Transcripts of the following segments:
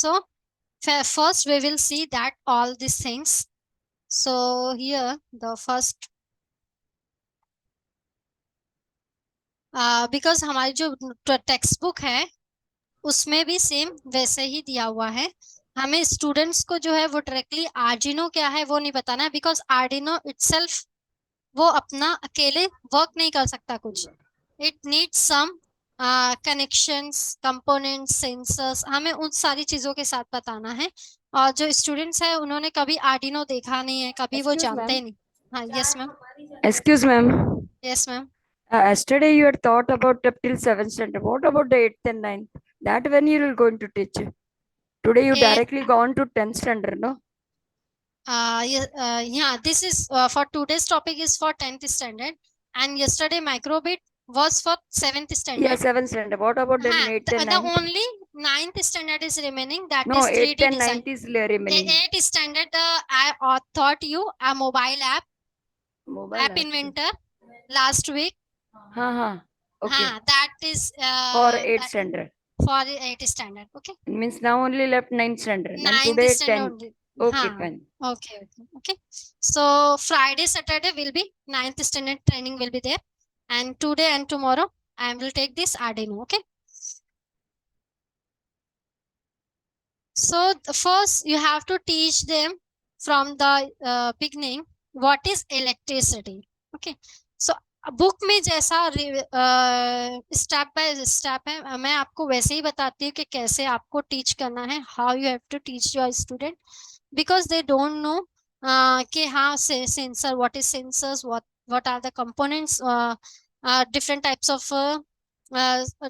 So first we will see that all these things. So here the first because हमारी जो text book है उसमें भी same वैसे ही दिया हुआ है। हमें स्टूडेंट्स को जो है वो डायरेक्टली आर्डिनो क्या है वो नहीं बताना है, बिकॉज आर्डिनो इटसेल्फ वो अपना अकेले वर्क नहीं कर सकता कुछ। It needs some connections, components, sensors, हमें उन सारी चीजों के साथ बताना है। और जो स्टूडेंट्स है उन्होंने कभी आर्डिनो देखा नहीं है, कभी वो Excuse, जानते ma'am. ही नहीं। हाँ, yes ma'am. Excuse, ma'am. Yes ma'am. Yesterday you had thought about up till 7th standard. What about the 8th and 9th? That when you will going to teach? Today you directly gone to 10th standard, no? Yeah, this is for today's topic is for 10th standard, and yesterday microbit was for 7th Yeah, standard. 7th standard. What about then हाँ, 8th and the 9th? only 9th standard is remaining, that No, is 8th 3D and design. 9th is remaining. 8th standard, I taught you a mobile Mobile app app. inventor last week. हाँ. Okay. हाँ, that is For 8th standard. for 8th standard. Okay. It means now only left 9th standard. And 9th today standard 10th. only. Okay, हाँ. fine. Okay. So Friday, Saturday will be 9th standard training will be there, and today and tomorrow I will take this Arduino. Okay. So first you have to teach them from the beginning what is electricity. Okay. So book में जैसा step by step है, मैं आपको वैसे ही बताती हूँ कि कैसे आपको टीच करना है, how you have to teach your student, because they don't know कि हाँ sensor, what is sensors, what are the components, different types of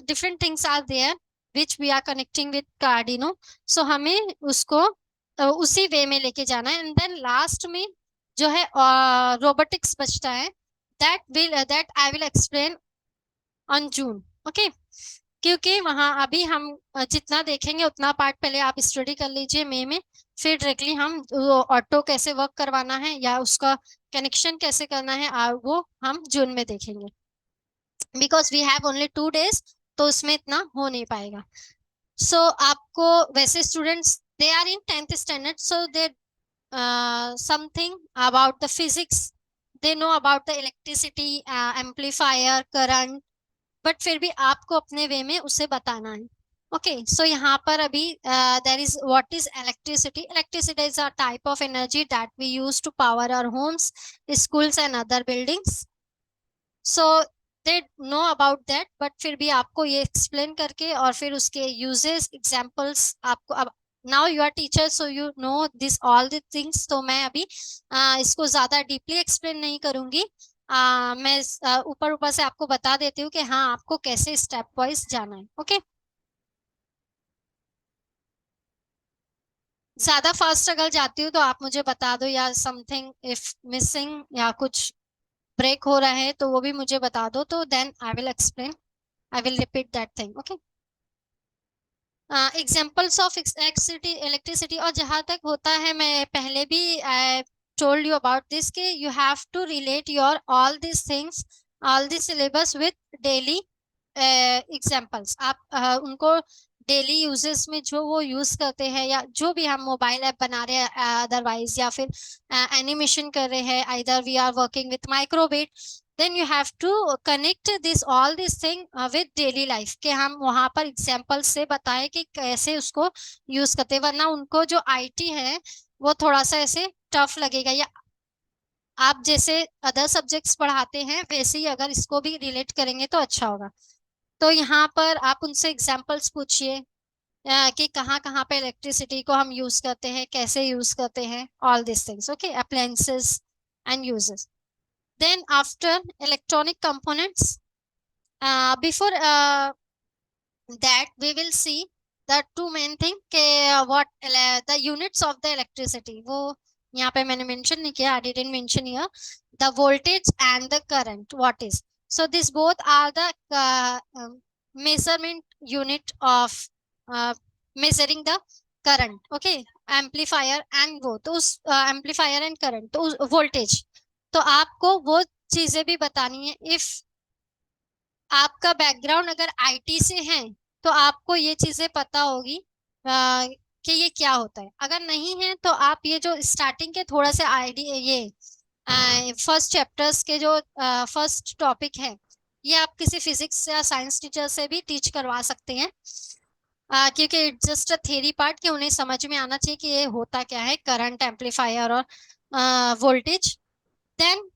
different things are there which we are connecting with Arduino. So हमें उसको उसी वे में लेके जाना है, and then last में जो है रोबोटिक्स बचता है, that I will explain on June. Okay. क्योंकि वहां अभी हम जितना देखेंगे उतना पार्ट पहले आप स्टडी कर लीजिए मई में, फिर डायरेक्टली हम ऑटो कैसे वर्क करवाना है या उसका कनेक्शन कैसे करना है वो हम जून में देखेंगे, because we have only 2 days, तो उसमें इतना हो नहीं पाएगा। सो आपको वैसे students they are in 10th standard, so they something about the physics, they know about the electricity, amplifier, current, but फिर भी आपको अपने वे में उसे बताना है। ओके, सो यहाँ पर अभी there is what is electricity. Electricity is a type of energy that we use to power our homes, schools and other buildings. So they know about that, but फिर भी आपको ये एक्सप्लेन करके और फिर उसके यूजेस एग्जांपल्स आपको अब now you are teacher, so you know this all the things. तो मैं अभी इसको ज्यादा डीपली एक्सप्लेन नहीं करूंगी। मैं ऊपर ऊपर से आपको बता देती हूँ कि हाँ आपको कैसे स्टेप वाइज जाना है। ओके। ज्यादा फास्ट अगर जाती हूँ तो आप मुझे बता दो, या समथिंग इफ मिसिंग या कुछ ब्रेक हो रहा है तो वो भी मुझे बता दो, तो then I will explain, I will repeat that thing. Okay. Examples of electricity, और जहां तक होता है मैं पहले भी I told you about this कि you have to relate your all this things, all this syllabus with daily examples. आप उनको डेली यूजेस में जो वो यूज करते हैं, या जो भी हम मोबाइल ऐप बना रहे हैं अदरवाइज, या फिर एनिमेशन कर रहे हैं, either we are working with microbit, then you have to connect this all this thing with daily life, कि हम वहां पर एग्जाम्पल से बताएं कि कैसे उसको यूज करते हैं, वरना उनको जो आईटी है वो थोड़ा सा ऐसे टफ लगेगा, या आप जैसे अदर सब्जेक्ट्स पढ़ाते हैं वैसे ही अगर इसको भी रिलेट करेंगे तो अच्छा होगा। तो यहाँ पर आप उनसे एग्जाम्पल्स पूछिए कि कहाँ कहाँ पे इलेक्ट्रिसिटी को हम यूज करते हैं, कैसे यूज करते हैं, all this things. Okay, appliances and uses. Then after electronic components, before that we will see the two main thing के what the units of the electricity, वो यहाँ पे मैंने mention नहीं किया, I didn't mention here, the voltage and the current what is, so this both are the measurement unit of measuring the current. Okay, amplifier and वो तो उस amplifier and current तो उस voltage, तो आपको वो चीजें भी बतानी है। इफ आपका बैकग्राउंड अगर आईटी से है तो आपको ये चीजें पता होगी कि ये क्या होता है। अगर नहीं है तो आप ये जो स्टार्टिंग के थोड़ा सा आइडिया, ये फर्स्ट चैप्टर्स के जो फर्स्ट टॉपिक है, ये आप किसी फिजिक्स या साइंस टीचर से भी टीच करवा सकते हैं, क्योंकि it's just a theory part कि उन्हें समझ में आना चाहिए कि ये होता क्या है, करंट, एम्पलीफायर और voltage. Then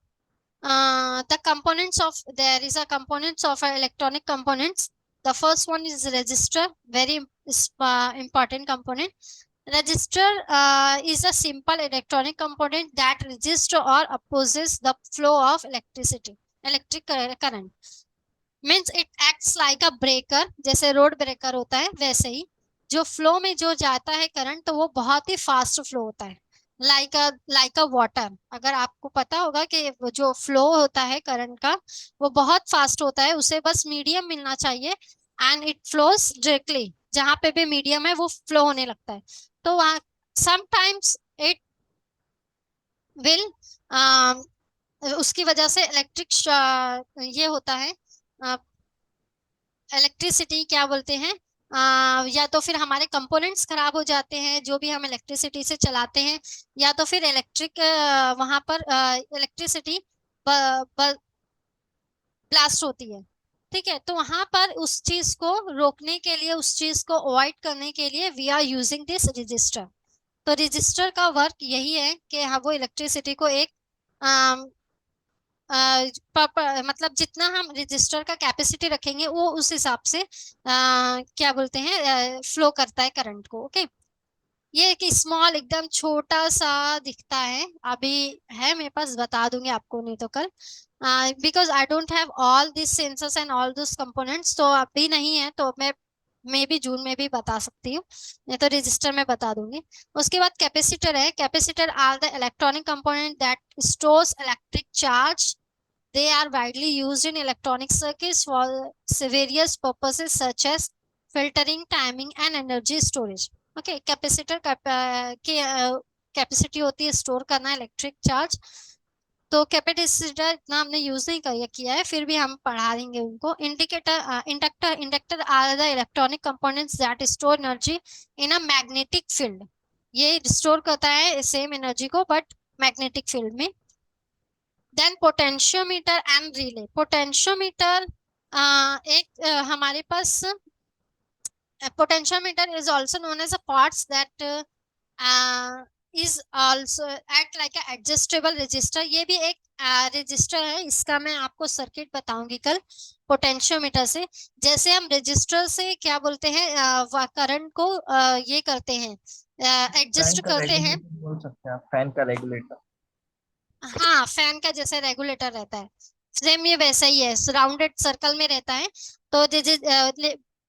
the components of, there is a components of electronic components. The first one is resistor, very important component. Resistor is a simple electronic component that resists or opposes the flow of electricity, electric current. Means it acts like a breaker, जैसे road breaker होता है वैसे ही, जो flow में जो जाता है current तो वो बहुत ही फास्ट फ्लो होता है, लाइक अ वाटर। अगर आपको पता होगा कि वो जो फ्लो होता है करंट का वो बहुत फास्ट होता है, उसे बस मीडियम मिलना चाहिए एंड इट फ्लोज डायरेक्टली, जहां पे भी मीडियम है वो फ्लो होने लगता है। तो वहाँ समटाइम्स इट विल, उसकी वजह से इलेक्ट्रिक ये होता है, इलेक्ट्रिसिटी क्या बोलते हैं, या तो फिर हमारे कंपोनेंट्स खराब हो जाते हैं जो भी हम इलेक्ट्रिसिटी से चलाते हैं, या तो फिर इलेक्ट्रिक वहां पर इलेक्ट्रिसिटी ब्लास्ट होती है। ठीक है, तो वहां पर उस चीज को रोकने के लिए, उस चीज को अवॉइड करने के लिए we are using this resistor. तो रजिस्टर का वर्क यही है कि हाँ वो इलेक्ट्रिसिटी को एक मतलब जितना हम रजिस्टर का कैपेसिटी रखेंगे वो उस हिसाब से क्या बोलते हैं फ्लो करता है करंट को। ओके, ये एक स्मॉल एकदम छोटा सा दिखता है, अभी है मेरे पास, बता दूंगी आपको नहीं तो कल, because I don't have all this sensors and all this components, तो अभी नहीं है तो मैं मे भी जून में भी बता सकती हूँ, नहीं तो रजिस्टर में बता दूंगी। उसके बाद कैपेसिटर है। Capacitor are the electronic component that stores electric charge. They are widely used in electronic circuits for various purposes such as filtering, timing, and energy storage. Okay, capacitor की कैपेसिटी होती है store करना electric charge. तो capacitor इतना हमने use नहीं किया है, फिर भी हम पढ़ा देंगे उनको। Indicator, inductor are the electronic components that store energy in a magnetic field. ये स्टोर करता है सेम एनर्जी को बट मैग्नेटिक फील्ड में। Then potentiometer and relay. Potentiometer एक हमारे पास, potentiometer is also known as a parts that is also act like a adjustable resistor. ये भी एक रजिस्टर है, इसका मैं आपको सर्किट बताऊंगी कल पोटेंशियोमीटर से। जैसे हम रजिस्टर से क्या बोलते हैं करंट को ये करते हैं, फैन एडजस्ट का करते हैं। रेगुलेटर बोल सकते हैं आप, फैन का रेगुलेटर। हाँ, फैन का जैसे रेगुलेटर रहता है सेम ये वैसा ही है, राउंडेड सर्कल में रहता है। तो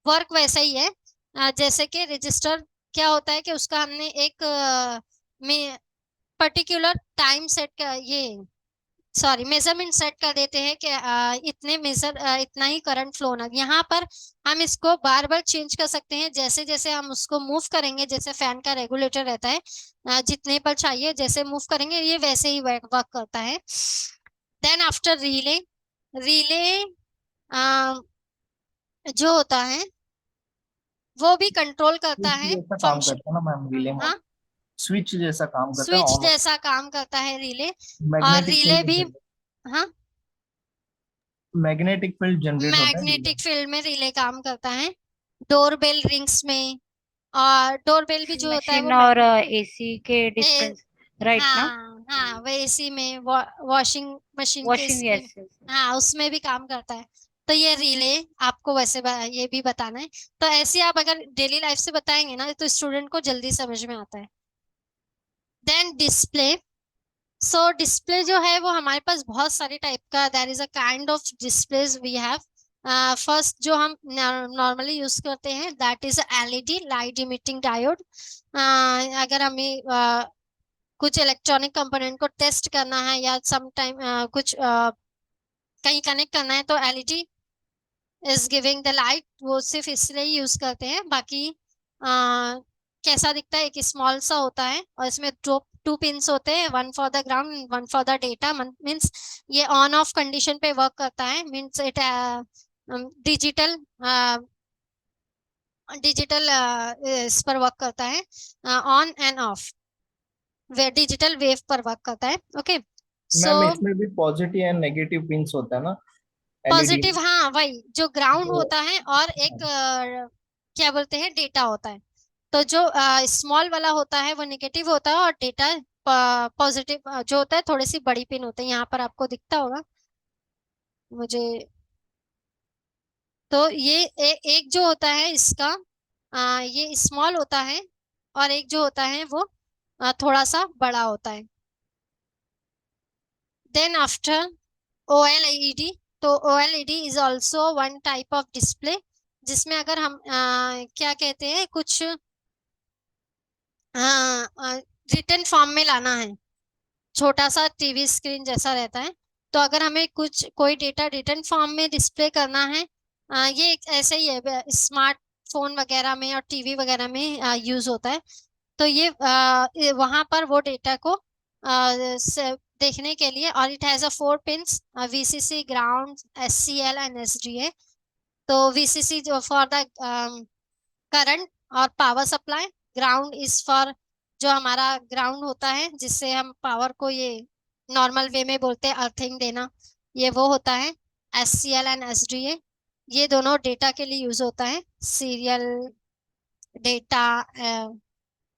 वर्क वैसा ही है। जैसे कि रजिस्टर क्या होता है कि उसका हमने एक पर्टिकुलर टाइम सेट का ये सॉरी मेजरमेंट सेट कर देते हैं कि इतने मेजर इतना ही करंट फ्लो होना। यहाँ पर हम इसको बार बार चेंज कर सकते हैं जैसे जैसे हम उसको मूव करेंगे, जैसे फैन का रेगुलेटर रहता है, जितने पर चाहिए जैसे मूव करेंगे ये वैसे ही वर्क करता है। देन आफ्टर रिले, रिले जो होता है वो भी कंट्रोल करता स्विच है जैसा काम फंक्शन। करता है ना मैम रिले में, हाँ, स्विच जैसा काम करता है, स्विच ऑन ऑफ। जैसा काम करता है रिले। और मैग्नेटिक रिले भी, फील्ड, हाँ, मैग्नेटिक फील्ड जनरेट होता है रिले। मैग्नेटिक फील्ड में रिले काम करता है। डोरबेल रिंग्स में, और डोरबेल भी जो होता है वो मशीन और एसी के ए, डिस्पेंस, राइट ना? हाँ हाँ, वो एसी में, वॉशिंग मशीन के वॉशिंग, यस यस। हाँ उसमें भी काम करता है। तो ये रिले आपको वैसे ये भी बताना है। तो ऐसे आप अगर डेली लाइफ से बताएंगे ना तो स्टूडेंट को जल्दी समझ में आता है। Then display. सो डिस्प्ले जो है वो हमारे पास बहुत सारे टाइप का, there is a kind of displays we have. First जो हम नॉर्मली यूज करते हैं that is LED, light emitting diode. अगर हमें कुछ इलेक्ट्रॉनिक कंपोनेंट को टेस्ट करना है या सम टाइम कुछ कहीं कनेक्ट करना है तो LED is giving the light, वो सिर्फ इसलिए यूज करते हैं। बाकी कैसा दिखता है, एक स्मॉल सा होता है और इसमें टू पिंस होते हैं, one for the ground one for the data. Means ये ऑन ऑफ कंडीशन पे वर्क करता है, मीन्स इट डिजिटल डिजिटल इस पर वर्क करता है, on end of, digital wave पर वर्क करता है। ओके, सो मैम इसमें भी पॉजिटिव एंड नेगेटिव पिंस होता है ना एलईडी पॉजिटिव, हाँ वही जो ग्राउंड तो। होता है और एक क्या बोलते हैं डेटा होता है। तो जो स्मॉल वाला होता है वो नेगेटिव होता है और डेटा पॉजिटिव जो होता है, थोड़ी सी बड़ी पिन होते हैं, यहाँ पर आपको दिखता होगा मुझे। तो ये एक जो होता है इसका ये स्मॉल होता है और एक जो होता है वो थोड़ा सा बड़ा होता है। देन आफ्टर OLED, तो OLED is also one type of display, जिसमें अगर हम क्या कहते हैं कुछ रिटर्न फॉर्म में लाना है, छोटा सा टीवी स्क्रीन जैसा रहता है। तो अगर हमें कुछ कोई डेटा रिटर्न फॉर्म में डिस्प्ले करना है, ये ऐसे ही है स्मार्टफोन वगैरह में और टीवी वगैरह में यूज होता है। तो ये वहां पर वो डेटा को देखने के लिए, और it has a 4 pins, VCC, ground, SCL and SDA। तो VCC जो फॉर द करंट और power supply, ground is for जो हमारा ग्राउंड होता है जिससे हम पावर को, ये नॉर्मल वे में बोलते हैं अर्थिंग देना, ये वो होता है। SCL एंड SDA ये दोनों डेटा के लिए यूज होता है, सीरियल डेटा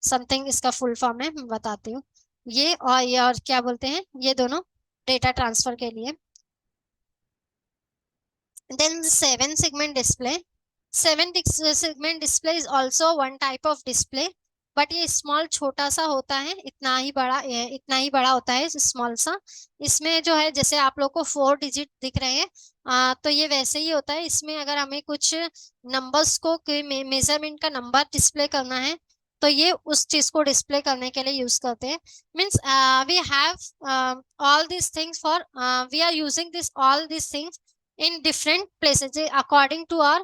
समथिंग इसका फुल फॉर्म है, मैं बताती हूँ। ये और क्या बोलते हैं, ये दोनों डेटा ट्रांसफर के लिए। Then 7 segment display. 7 segment display is also one type of display, but ये स्मॉल छोटा सा होता है, इतना ही बड़ा होता है स्मॉल सा। इसमें जो है जैसे आप लोग को 4 डिजिट दिख रहे हैं, तो ये वैसे ही होता है। इसमें अगर हमें कुछ नंबर्स को मेजरमेंट का नंबर डिस्प्ले करना है, तो ये उस चीज को डिस्प्ले करने के लिए यूज करते हैं। Means we have all this things for, we are using this all this things in different places according to our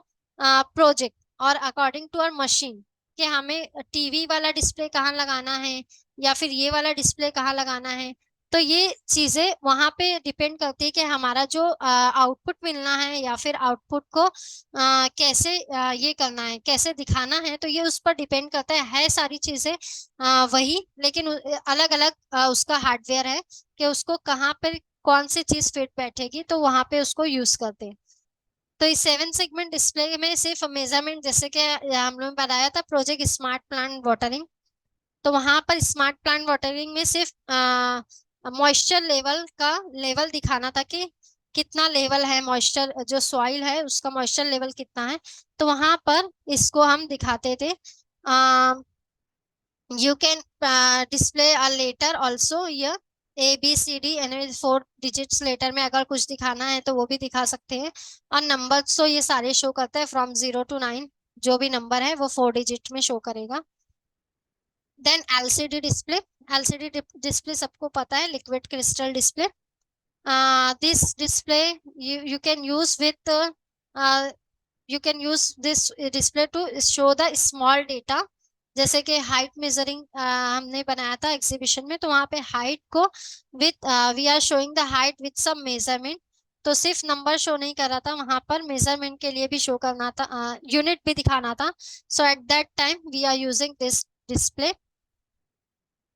project और according to our machine, कि हमें टीवी वाला डिस्प्ले कहाँ लगाना है या फिर ये वाला डिस्प्ले कहाँ लगाना है। तो ये चीजें वहां पे डिपेंड करती है कि हमारा जो आउटपुट मिलना है या फिर आउटपुट को कैसे ये करना है, कैसे दिखाना है, तो ये उस पर डिपेंड करता है सारी चीजें वही, लेकिन अलग अलग उसका हार्डवेयर है कि उसको कहाँ पर कौन सी चीज फिट बैठेगी, तो वहां पे उसको यूज करते हैं। तो इस 7 segment डिस्प्ले में सिर्फ मेजरमेंट, जैसे कि हम लोगों ने बताया था प्रोजेक्ट स्मार्ट प्लांट वाटरिंग, तो वहां पर स्मार्ट प्लांट वाटरिंग में सिर्फ मॉइस्चर लेवल का लेवल दिखाना था कि कितना लेवल है मॉइस्चर, जो सॉइल है उसका मॉइस्चर लेवल कितना है, तो वहां पर इसको हम दिखाते थे। You can display a letter also here, ABCD and 4 digits letter में अगर कुछ दिखाना है तो वो भी दिखा सकते हैं। और नंबर तो ये सारे शो करता है फ्रॉम 0 to 9, जो भी नंबर है वो 4 डिजिट में शो करेगा। Then LCD display, LCD display सबको पता है, liquid crystal display. This display you can use with you can use this display to show the small data, जैसे कि हाइट मेजरिंग हमने बनाया था एग्जीबिशन में, तो वहां पे हाइट को with we are showing the height with some measurement, तो सिर्फ नंबर शो नहीं कर रहा था, वहां पर मेजरमेंट के लिए भी शो करना था, यूनिट भी दिखाना था। So at that time we are using this display.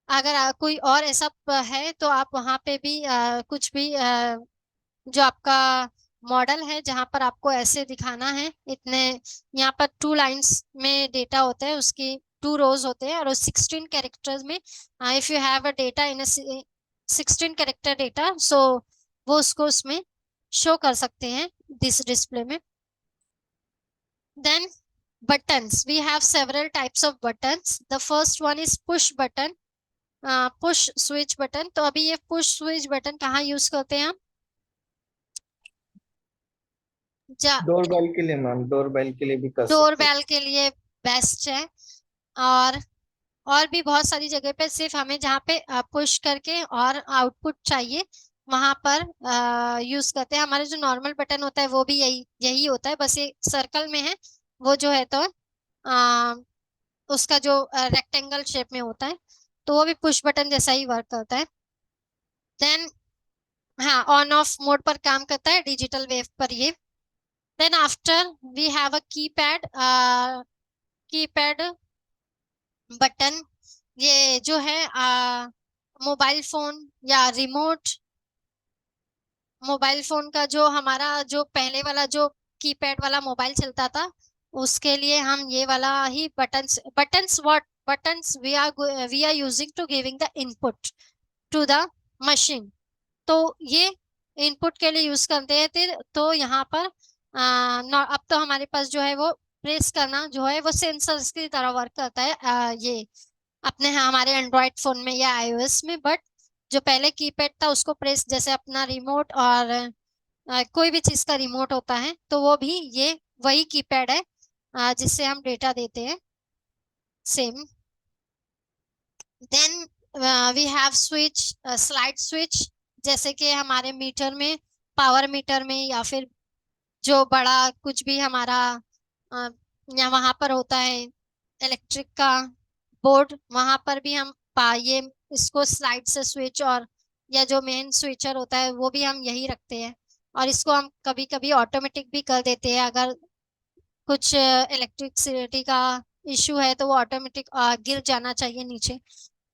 अगर कोई और ऐसा है तो आप वहां पे भी कुछ भी जो आपका मॉडल है जहां पर आपको ऐसे दिखाना है, इतने यहाँ पर 2 लाइंस में डेटा होता है, उसकी 2 रोज होते हैं और 16 कैरेक्टर्स में, if you have a data in 16 character data, so वो उसको उसमें शो कर सकते हैं दिस डिस्प्ले में। Then buttons, we have several types of buttons. The first one is push button, push switch button। तो अभी ये push switch button कहाँ यूज करते हैं हम? डोरबेल के लिए मैम, डोरबेल के लिए भी कर सकते डोर बेल के लिए बेस्ट है, और भी बहुत सारी जगह पे सिर्फ हमें जहाँ पे पुश करके और आउटपुट चाहिए वहां पर यूज करते हैं। हमारे जो नॉर्मल बटन होता है वो भी यही यही होता है, बस ये सर्कल में है, वो जो है तो आ, उसका जो रेक्टेंगल शेप में होता है, तो वो भी पुश बटन जैसा ही वर्क करता है। देन हाँ, ऑन ऑफ मोड पर काम करता है, डिजिटल वेव पर ये। Then after we have a keypad, keypad button, ये जो है मोबाइल फोन या रिमोट, मोबाइल फोन का जो हमारा जो पहले वाला जो कीपैड वाला मोबाइल चलता था, उसके लिए हम ये वाला ही buttons buttons what buttons we are using to giving the input to the machine. तो ये इनपुट के लिए यूज करते थे। तो यहाँ पर अब तो हमारे पास जो है वो प्रेस करना जो है वो सेंसर्स की तरह वर्क करता है, ये अपने हमारे एंड्रॉयड फोन में या आईओएस में। बट जो पहले कीपैड था उसको प्रेस, जैसे अपना रिमोट और कोई भी चीज का रिमोट होता है, तो वो भी ये वही कीपैड है जिससे हम डेटा देते हैं, same. Then we have switch, slide switch, जैसे कि हमारे मीटर में, पावर मीटर में, या फिर जो बड़ा कुछ भी हमारा या वहां पर होता है इलेक्ट्रिक का बोर्ड, वहां पर भी हम ये इसको स्लाइड से स्विच, और या जो मेन स्विचर होता है वो भी हम यही रखते हैं। और इसको हम कभी कभी ऑटोमेटिक भी कर देते हैं, अगर कुछ इलेक्ट्रिसिटी का इशू है तो वो ऑटोमेटिक गिर जाना चाहिए नीचे,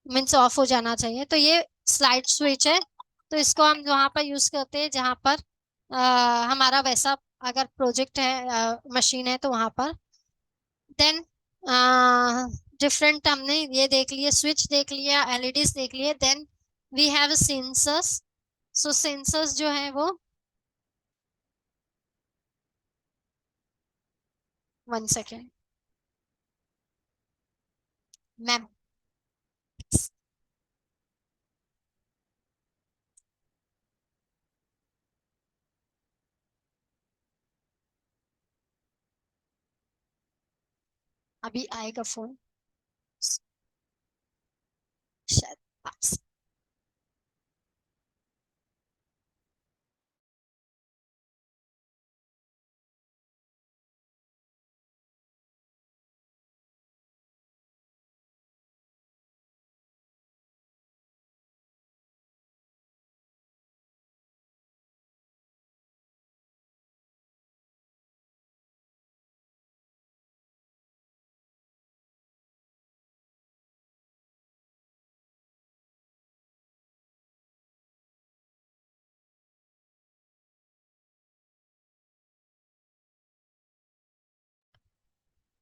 मीन्स ऑफ हो जाना चाहिए। तो ये स्लाइड स्विच है, तो इसको हम वहाँ पर यूज करते हैं जहाँ पर हमारा वैसा अगर प्रोजेक्ट है, मशीन है, तो वहाँ पर। देन डिफरेंट हमने ये देख लिए, स्विच देख लिया, एलईडीज देख लिए। Then we have sensors. So sensors जो है वो, 1 सेकेंड मैम, अभी आएगा फोन शायद पास।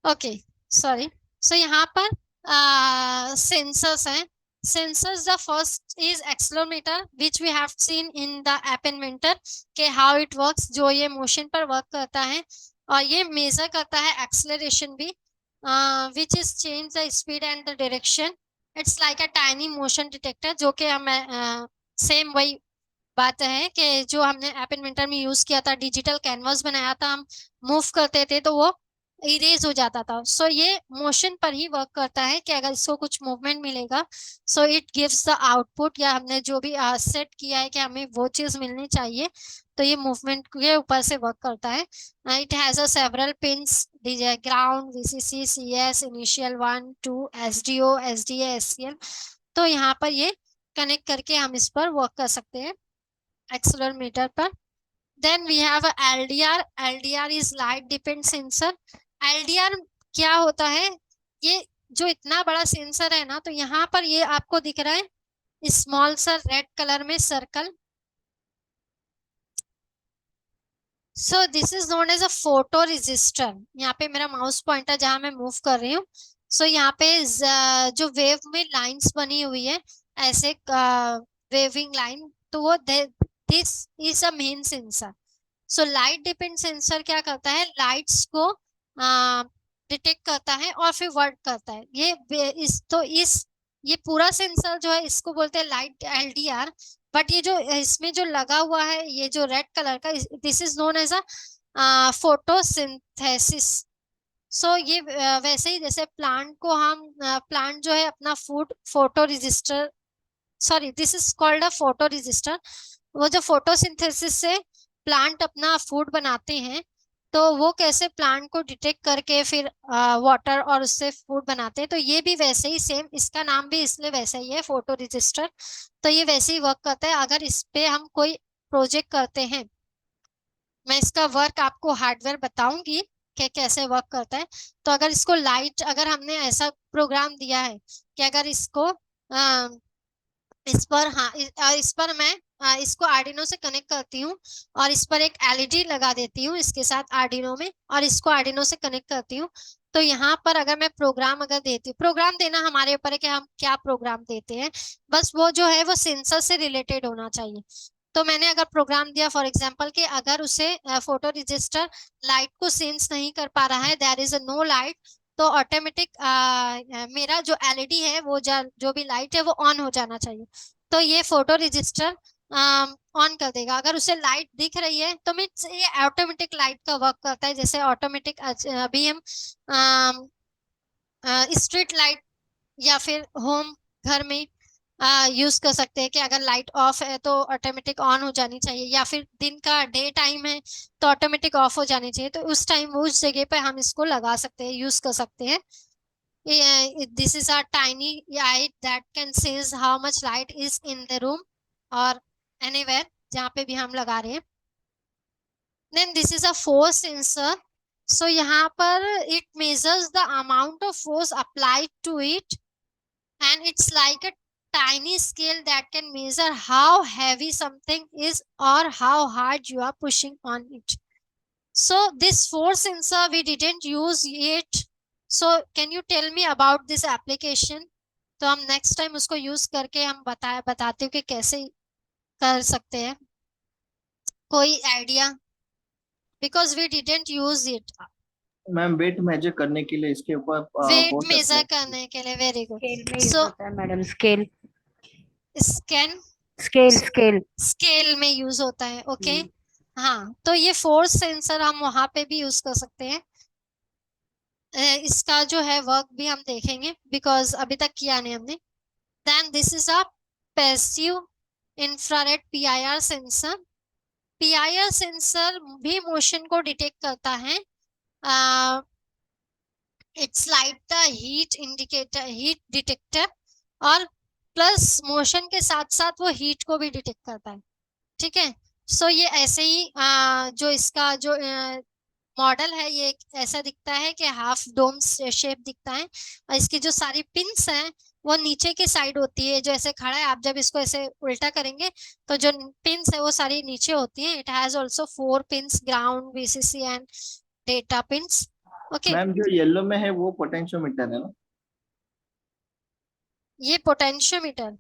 Okay, sorry. सो यहाँ पर सेंसर्स हैं। Sensors, the first is accelerometer which we have seen in the app inventor, के हाउ इट वर्क्स, जो ये मोशन पर वर्क करता है, और ये मेजर करता है एक्सेलरेशन भी, which is change the speed and the direction. It's like a tiny motion detector, जो कि हम सेम वही बात है कि जो हमने ऐप इन्वेंटर में यूज किया था, डिजिटल कैनवास बनाया था, हम मूव करते थे तो वो इरेज हो जाता था। सो ये मोशन पर ही वर्क करता है कि अगर इसको कुछ मूवमेंट मिलेगा, so it gives the output, या हमने जो भी सेट किया है कि हमें वो चीज मिलनी चाहिए, तो ये मूवमेंट के ऊपर से वर्क करता है। It has a several pins, ground, VCC, CS, initial 1 2, SDO, SDA, SCL. तो यहाँ पर ये कनेक्ट करके हम इस पर वर्क कर सकते हैं एक्सेलेरोमीटर पर। Then we have LDR. LDR is light depend sensor. LDR क्या होता है, ये जो इतना बड़ा सेंसर है ना, तो यहाँ पर ये आपको दिख रहा है स्मॉल सा रेड कलर में circle. So this is known as a photo resistor. यहाँ पे मेरा माउस पॉइंटर जहाँ मैं मूव कर रही हूँ, सो यहाँ पे जो वेव में लाइंस बनी हुई है, ऐसे वेविंग लाइन, तो वो this is a main sensor. So light depend sensor क्या करता है, लाइट्स को डिटेक्ट करता है और फिर वर्क करता है। ये पूरा सेंसर जो है इसको बोलते हैं लाइट एलडीआर। बट ये जो इसमें जो लगा हुआ है, ये जो रेड कलर का, this is known as a photosynthesis. So ये वैसे ही जैसे प्लांट को हम प्लांट जो है अपना food photo register, sorry this is called a photo register. वो जो फोटोसिंथेसिस से प्लांट अपना फूड बनाते हैं, तो वो कैसे प्लांट को डिटेक्ट करके फिर वाटर और उससे फूड बनाते हैं, तो ये भी वैसे ही सेम, इसका नाम भी इसलिए वैसे ही है, फोटो रजिस्टर। तो ये वैसे ही वर्क करता है। अगर इस पे हम कोई प्रोजेक्ट करते हैं, मैं इसका वर्क आपको हार्डवेयर बताऊंगी, कि कैसे वर्क करता है। तो अगर इसको लाइट, अगर हमने ऐसा प्रोग्राम दिया है कि अगर इसको इस पर, हाँ इस पर मैं इसको आर्डिनो से कनेक्ट करती हूँ और इस पर एक एलईडी लगा देती हूँ इसके साथ आर्डिनो में, और इसको आर्डिनो से कनेक्ट करती हूँ। तो यहाँ पर अगर मैं प्रोग्राम अगर देती हूँ, प्रोग्राम देना हमारे ऊपर है कि हम क्या प्रोग्राम देते हैं, बस वो जो है वो सेंसर से रिलेटेड होना चाहिए। तो मैंने अगर प्रोग्राम दिया फॉर एग्जांपल कि अगर उसे फोटो रजिस्टर लाइट को सेंस नहीं कर पा रहा है, there is a no light, तो ऑटोमेटिक मेरा जो एलईडी है वो जो भी लाइट है वो ऑन हो जाना चाहिए। तो ये फोटो रजिस्टर ऑन कर देगा। अगर उसे लाइट दिख रही है तो मीन्स ये ऑटोमेटिक लाइट का वर्क करता है, जैसे ऑटोमेटिक अभी हम स्ट्रीट लाइट या फिर होम घर में यूज कर सकते हैं कि अगर लाइट ऑफ है तो ऑटोमेटिक ऑन हो जानी चाहिए, या फिर दिन का डे टाइम है तो ऑटोमेटिक ऑफ हो जानी चाहिए। तो उस टाइम उस जगह पे हम इसको लगा सकते हैं, यूज कर सकते हैं। This is a tiny light that can sense how much light is in the room or anywhere जहाँ पे भी हम लगा रहे हैं। Then this is a force sensor. So यहाँ पर it measures the amount of force applied to it, and it's like a tiny scale that can measure how heavy something is or how hard you are pushing on it. So this force sensor we didn't use it. So can you tell me about this application? तो हम next time उसको use करके हम बताते हैं कि कैसे कर सकते हैं। कोई idea? Because we didn't use it. Ma'am weight measure करने के लिए इसके ऊपर वेट हो सकता मेजर है। करने के लिए, वेरी गुड। स्केल में यूज सो होता है madam, scale scan scale scale scale में यूज होता है, ओके। हाँ, तो ये फोर्स सेंसर हम वहां पे भी यूज कर सकते हैं। इसका जो है वर्क भी हम देखेंगे बिकॉज अभी तक किया नहीं हमने। Then this is a passive infrared PIR sensor. PIR sensor भी मोशन को डिटेक्ट करता है। It's like the heat indicator, heat detector, और प्लस मोशन के साथ साथ वो हीट को भी डिटेक्ट करता है। ठीक है, सो ये ऐसे ही जो इसका जो मॉडल है ये ऐसा दिखता है कि हाफ डोम शेप दिखता है, और इसकी जो सारी पिंस हैं वो नीचे की साइड होती है। जो ऐसे खड़ा है, आप जब इसको ऐसे उल्टा करेंगे तो जो पिंस है वो सारी नीचे होती है। It has also 4 pins, ground, VCC and data pins. Okay, ma'am जो येलो में है वो पोटेंशियोमीटर है ना? ये पोटेंशियोमीटर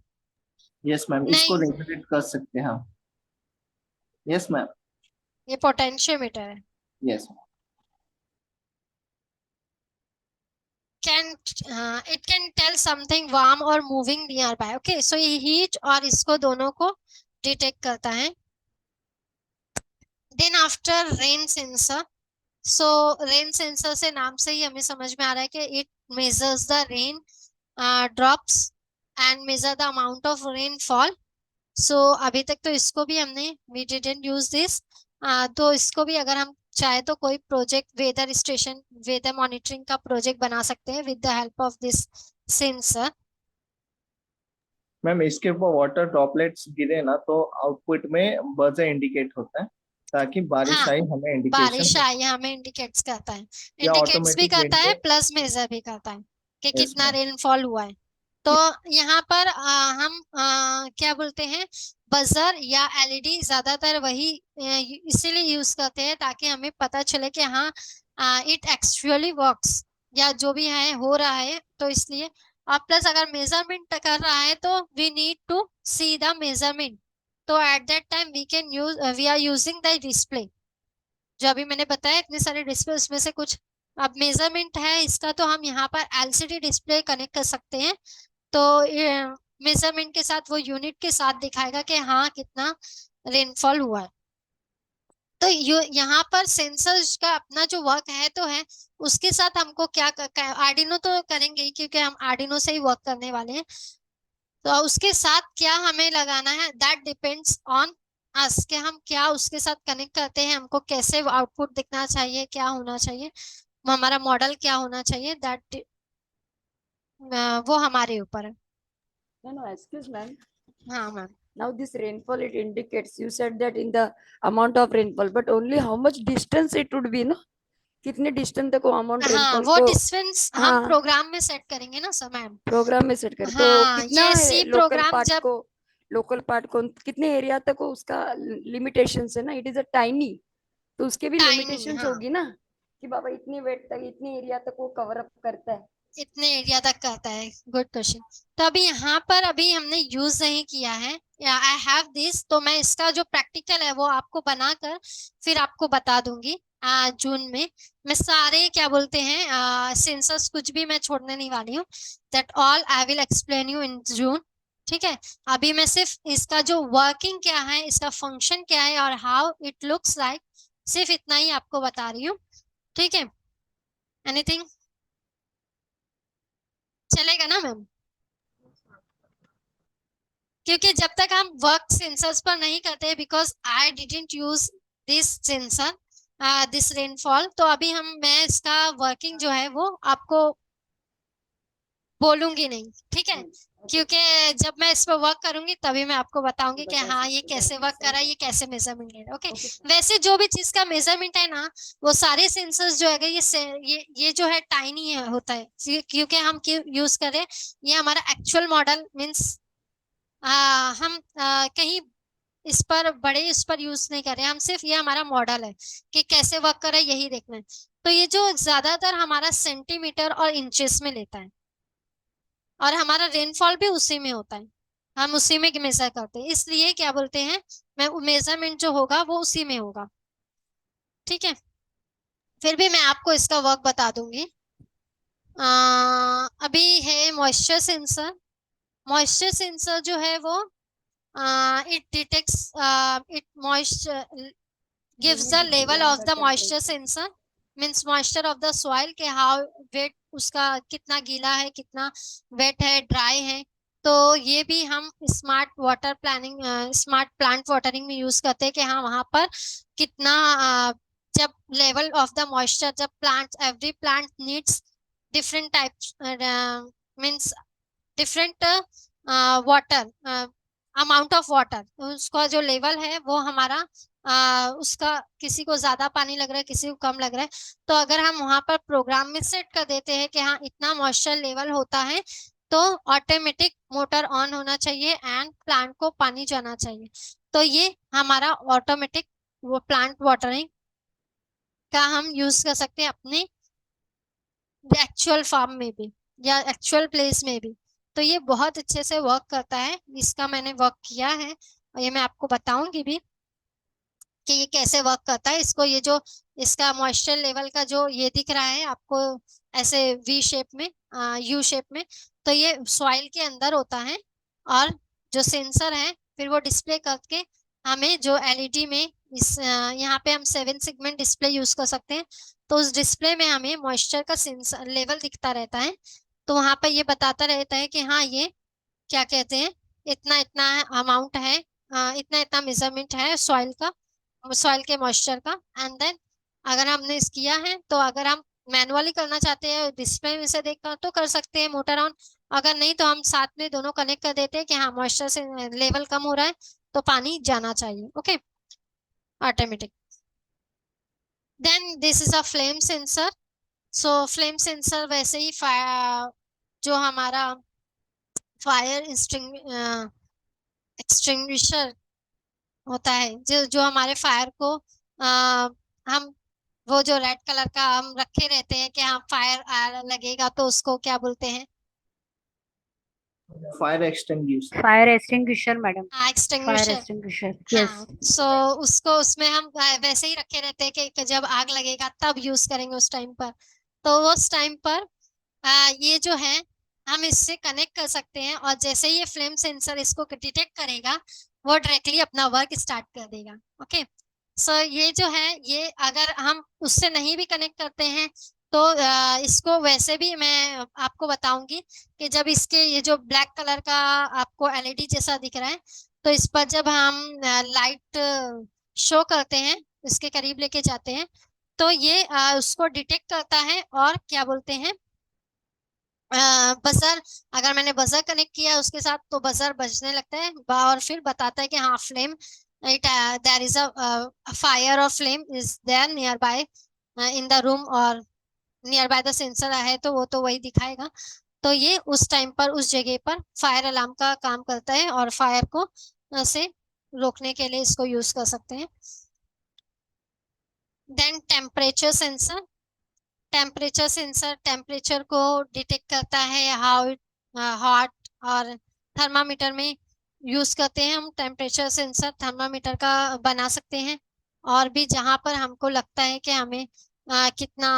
यस मैम, इसको नहीं, रेगुलेट कर सकते हैं हम। Yes ma'am. ये पोटेंशियोमीटर है। Yes can it can tell something warm or moving nearby. Okay, so ये हीट और इसको दोनों को डिटेक्ट करता है। Then after rain sensor, so rain sensor से नाम से ही हमें समझ में आ रहा है कि it measures the rain drops and measure the amount of rainfall. So अभी तक तो इसको भी हमने वी डिडंट यूज दिस, तो इसको भी अगर हम चाहे तो कोई project, weather station, weather monitoring का प्रोजेक्ट बना सकते हैं with the help of this sensor. Ma'am, इसके ऊपर वाटर ड्रॉपलेट्स गिरे ना तो आउटपुट में बजर इंडिकेट होता है ताकि बारिश हाँ, आई हमें इंडिकेशन बारिश आई हमें इंडिकेट्स करता है, या इंडिकेट्स भी ऑटोमेटिक करता है विंडो। प्लस मेजर भी करता है कि यस कितना मैम। रेनफॉल हुआ है। तो यहाँ पर हम क्या बोलते हैं, बजर या एलईडी ज्यादातर वही इसीलिए यूज करते हैं ताकि हमें पता चले कि हाँ इट एक्चुअली वर्क्स, या जो भी है हो रहा है। तो इसलिए और प्लस अगर मेजरमेंट कर रहा है तो we need to see the measurement. तो at that time we can use, we are using the display. जो अभी मैंने बताया इतने सारे डिस्प्ले, उसमें से कुछ अब मेजरमेंट है इसका, तो हम यहाँ पर एलसीडी डिस्प्ले कनेक्ट कर सकते हैं। तो मेजरमेंट के साथ वो यूनिट के साथ दिखाएगा कि हाँ कितना रेनफॉल हुआ है। तो यहाँ पर सेंसर्स का अपना जो वर्क है तो है, उसके साथ हमको क्या आर्डिनो तो करेंगे ही क्योंकि हम आर्डिनो से ही वर्क करने वाले हैं। तो उसके साथ क्या हमें लगाना है, दैट डिपेंड्स ऑन अस कि हम क्या उसके साथ कनेक्ट करते हैं, हमको कैसे आउटपुट दिखना चाहिए, क्या होना चाहिए, हमारा मॉडल क्या होना चाहिए, दैट वो हमारे ऊपर है। No, excuse ma'am. हाँ ma'am. Now this rainfall, it indicates, you said that in the amount of rainfall, but only how much distance it would be, no? कितने डिस्टेंस तक वो अमाउंट हाँ, रेनफॉल वो को डिस्टेंस हम हाँ प्रोग्राम में सेट करेंगे ना सर मैम। प्रोग्राम में सेट करे तो हाँ, कितना ये है सी प्रोग्राम जब लोकल पार्ट को कितने एरिया तक वो उसका लिमिटेशंस है ना, इट इज अ टाइनी, तो उसके भी टाइनी, लिमिटेशंस हाँ, होगी ना कि बाबा इतनी वेट तक इतने एरिया तक वो कवर अप करता है। इतने एरिया तक करता है। Good question. तो अभी यहाँ पर अभी हमने यूज नहीं किया है, आई हैव दिस, तो मैं इसका जो प्रैक्टिकल है वो आपको बनाकर फिर आपको बता दूंगी जून में। मैं सारे क्या बोलते हैं सेंसर्स कुछ भी मैं छोड़ने नहीं वाली हूँ। That all I will explain you in June. ठीक है, अभी मैं सिर्फ इसका जो वर्किंग क्या है, इसका फंक्शन क्या है और हाउ इट लुक्स लाइक, सिर्फ इतना ही आपको बता रही हूँ। ठीक है, एनीथिंग चलेगा ना मैम? क्योंकि जब तक हम वर्क सेंसर्स पर नहीं करते, because I didn't use this sensor this rainfall, तो अभी मैं इसका वर्किंग जो है वो आपको बोलूंगी नहीं। ठीक है, क्योंकि जब मैं इस पर वर्क करूंगी तभी मैं आपको बताऊंगी कि हाँ ये कैसे वर्क कर रहा है, ये कैसे मेजरमेंट ले रहा है। ओके, वैसे जो भी चीज का मेजरमेंट है ना, वो सारे सेंसर्स जो है ये जो है टाइनी है होता है, क्योंकि हम यूज कर रहे हैं, ये हमारा एक्चुअल मॉडल मीन्स हम कहीं इस पर बड़े इस पर यूज नहीं कर रहे हैं, हम सिर्फ ये हमारा मॉडल है कि कैसे वर्क कर रहा है यही देखना है। तो ये जो ज्यादातर हमारा सेंटीमीटर और इंचेस में लेता है, और हमारा रेनफॉल भी उसी में होता है, हम उसी में मेजर करते हैं, इसलिए क्या बोलते हैं, मैं मेजरमेंट जो होगा वो उसी में होगा। ठीक है, फिर भी मैं आपको इसका वर्क बता दूंगी। अभी है मॉइस्चर सेंसर। मॉइस्चर सेंसर जो है वो it detects it moisture gives the level of the moisture sensor, means moisture of the soil के how wet उसका कितना गीला है, कितना वेट है, ड्राई है। तो ये भी हम smart water planning smart plant watering में यूज करते हैं कि हाँ वहां पर कितना जब लेवल ऑफ द मॉइस्चर, जब plant every plant needs different types means different water amount of water, उसका जो लेवल है वो हमारा उसका किसी को ज्यादा पानी लग रहा है, किसी को कम लग रहा है, तो अगर हम वहां पर प्रोग्राम में सेट कर देते हैं कि हाँ इतना मॉइस्चर लेवल होता है, तो ऑटोमेटिक मोटर ऑन होना चाहिए एंड प्लांट को पानी जाना चाहिए। तो ये हमारा ऑटोमेटिक वो प्लांट वाटरिंग का हम यूज कर सकते हैं अपने एक्चुअल फार्म में भी या एक्चुअल प्लेस में भी। तो ये बहुत अच्छे से वर्क करता है, इसका मैंने वर्क किया है और ये मैं आपको बताऊंगी भी कि ये कैसे वर्क करता है। इसको ये जो इसका मॉइस्चर लेवल का जो ये दिख रहा है आपको ऐसे वी शेप में, यू शेप में, तो ये सॉइल के अंदर होता है, और जो सेंसर है फिर वो डिस्प्ले करके हमें जो एलईडी में यहाँ पे हम 7 सेगमेंट डिस्प्ले यूज कर सकते हैं, तो उस डिस्प्ले में हमें मॉइस्चर का सेंसर लेवल दिखता रहता है। तो वहां पर ये बताता रहता है कि हाँ ये क्या कहते हैं, इतना इतना अमाउंट है, इतना इतना मेजरमेंट है सॉइल का, सॉइल के मॉइस्चर का। एंड देन अगर हमने इस किया है, तो अगर हम मैनुअली करना चाहते हैं डिस्प्ले में से देखकर तो कर सकते हैं मोटर ऑन, अगर नहीं तो हम साथ में दोनों कनेक्ट कर देते हैं कि हाँ मॉइस्चर से लेवल कम हो रहा है तो पानी जाना चाहिए। Okay, automatic. Then this is a flame sensor. So flame sensor वैसे ही फायर, जो हमारा फायर एक्सटिंग्विशर होता है, जो जो हमारे फायर को हम वो जो रेड कलर का हम रखे रहते हैं कि हाँ फायर लगेगा तो उसको क्या बोलते हैं? Fire extinguisher. Fire extinguisher madam, fire extinguisher. Extinguisher, yes. हाँ, सो उसको उसमें हम वैसे ही रखे रहते हैं कि जब आग लगेगा तब यूज करेंगे उस टाइम पर। तो उस टाइम पर ये जो है हम इससे कनेक्ट कर सकते हैं, और जैसे ही ये फ्लेम सेंसर इसको डिटेक्ट करेगा वो डायरेक्टली अपना वर्क स्टार्ट कर देगा। ओके, सो ये जो है ये अगर हम उससे नहीं भी कनेक्ट करते हैं तो इसको वैसे भी मैं आपको बताऊंगी कि जब इसके ये जो ब्लैक कलर का आपको एलईडी जैसा दिख रहा है, तो इस पर जब हम लाइट शो करते हैं, इसके करीब लेके जाते हैं, तो ये उसको डिटेक्ट करता है और क्या बोलते हैं बजर, अगर मैंने बजर कनेक्ट किया उसके साथ तो बजर बजने लगता है और फिर बताता है कि हाँ flame it there is a fire और flame is there nearby. In the room और नियर बाय द सेंसर है तो वो तो वही दिखाएगा। तो ये उस टाइम पर उस जगह पर फायर अलार्म का काम करता है और फायर को से रोकने के लिए इसको यूज कर सकते हैं। Then temperature sensor. Temperature sensor temperature को डिटेक्ट करता है, हाउ हॉट, और थर्मामीटर में यूज करते हैं हम टेम्परेचर सेंसर, थर्मामीटर का बना सकते हैं। और भी जहां पर हमको लगता है कि हमें कितना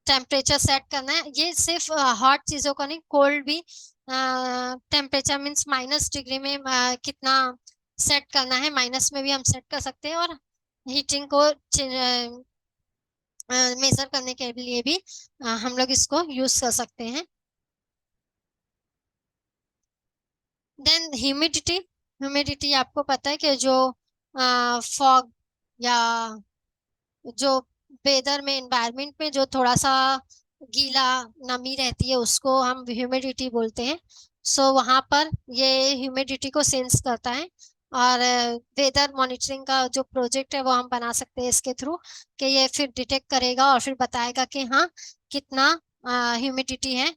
टेम्परेचर सेट करना है, ये सिर्फ हॉट चीजों का नहीं, कोल्ड भी टेम्परेचर मीन्स माइनस डिग्री में कितना सेट करना है, माइनस में भी हम सेट कर सकते हैं। और हीटिंग को मेजर करने के लिए भी हम लोग इसको यूज कर सकते हैं। Then humidity. ह्यूमिडिटी आपको पता है कि जो फॉग या जो वेदर में एनवायरनमेंट में जो थोड़ा सा गीला नमी रहती है उसको हम ह्यूमिडिटी बोलते हैं। सो वहाँ पर ये ह्यूमिडिटी को सेंस करता है। और वेदर मॉनिटरिंग का जो प्रोजेक्ट है वो हम बना सकते हैं इसके थ्रू, कि ये फिर डिटेक्ट करेगा और फिर बताएगा कि हाँ कितना ह्यूमिडिटी है।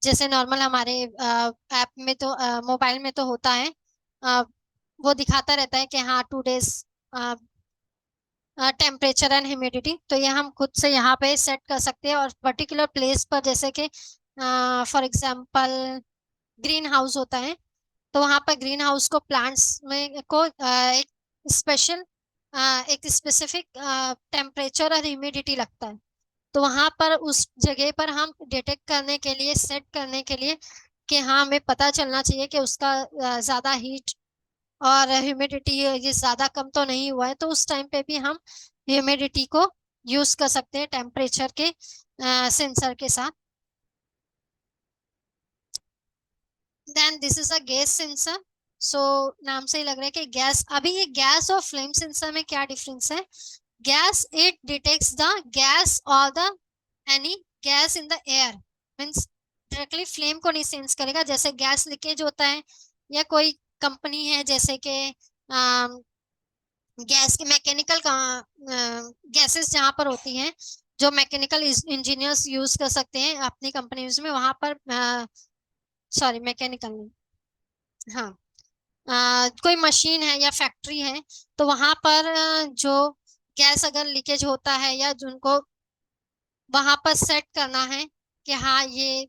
जैसे नॉर्मल हमारे ऐप में तो मोबाइल में तो होता है, वो दिखाता रहता है कि हाँ 2 days टेम्परेचर एंड ह्यूमिडिटी। तो ये हम खुद से यहाँ पे सेट कर सकते हैं और पर्टिकुलर प्लेस पर, जैसे कि फॉर एग्जांपल ग्रीन हाउस होता है, तो वहाँ पर ग्रीन हाउस को प्लांट्स में को एक स्पेशल एक स्पेसिफिक टेम्परेचर और ह्यूमिडिटी लगता है। तो वहाँ पर उस जगह पर हम डिटेक्ट करने के लिए, सेट करने के लिए कि हाँ हमें पता चलना चाहिए कि उसका ज़्यादा हीट और ह्यूमिडिटी ये ज़्यादा कम तो नहीं हुआ है, तो उस टाइम पे भी हम ह्यूमिडिटी को यूज कर सकते हैं टेम्परेचर के सेंसर के साथ। Then this is a gas sensor. So नाम से ही लग रहा है कि गैस। अभी ये गैस और फ्लेम सेंसर में क्या डिफरेंस है? Gas it detects the gas और the any gas in the air, means directly flame को नहीं सेंस करेगा। जैसे गैस लीकेज होता है या कोई कंपनी है जैसे कि गैस के मैकेनिकल गैसेस जहाँ पर होती हैं, जो मैकेनिकल इंजीनियर्स यूज कर सकते हैं अपनी कंपनीज में, वहां पर सॉरी मैकेनिकल नहीं, हाँ कोई मशीन है या फैक्ट्री है, तो वहां पर जो गैस अगर लीकेज होता है या जिनको वहां पर सेट करना है कि हाँ ये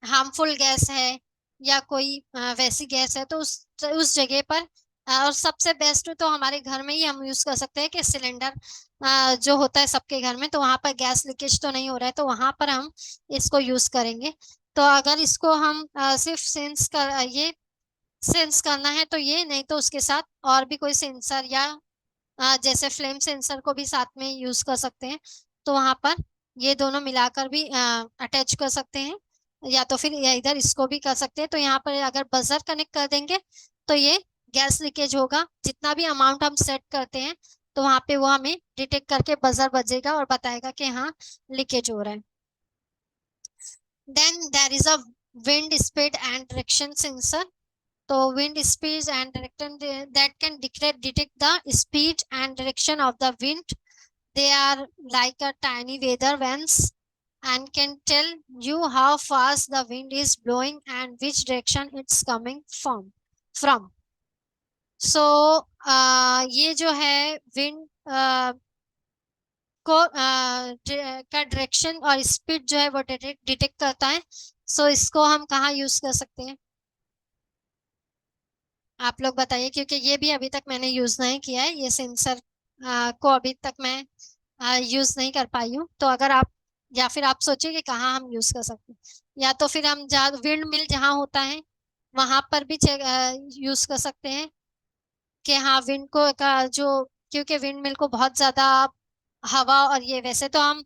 हार्मफुल गैस है या कोई वैसी गैस है, तो उस जगह पर और सबसे बेस्ट तो हमारे घर में ही हम यूज कर सकते हैं कि सिलेंडर जो होता है सबके घर में, तो वहां पर गैस लीकेज तो नहीं हो रहा है, तो वहां पर हम इसको यूज करेंगे। तो अगर इसको हम सिर्फ ये सेंस करना है तो ये, नहीं तो उसके साथ और भी कोई सेंसर या जैसे फ्लेम सेंसर को भी साथ में यूज कर सकते हैं। तो वहां पर ये दोनों मिलाकर भी अटैच कर सकते हैं, या तो फिर या इधर इसको भी कर सकते हैं। तो यहाँ पर अगर बजर कनेक्ट कर देंगे तो ये गैस लीकेज होगा, जितना भी अमाउंट हम सेट करते हैं तो वहां पे वो हमें डिटेक्ट करके बजर बजेगा और बताएगा कि हाँ लीकेज हो रहा है। Then there is a wind speed and direction sensor. तो wind speed and direction that can detect the speed and direction of the wind. They are like a tiny weather vanes and can tell you how fast the wind is blowing and which direction it's coming from. So ये जो है wind को का direction और speed जो है वो detect करता है। सो इसको हम कहाँ यूज कर सकते हैं, आप लोग बताइए, क्योंकि ये भी अभी तक मैंने यूज नहीं किया है, ये सेंसर को अभी तक मैं यूज नहीं कर पाई हूँ। तो अगर आप या फिर आप सोचिए कि कहाँ हम यूज कर सकते हैं, या तो फिर हम जहाँ विंड मिल जहाँ होता है वहां पर भी यूज कर सकते हैं कि हाँ विंड को का जो, क्योंकि विंड मिल को बहुत ज्यादा हवा और ये, वैसे तो हम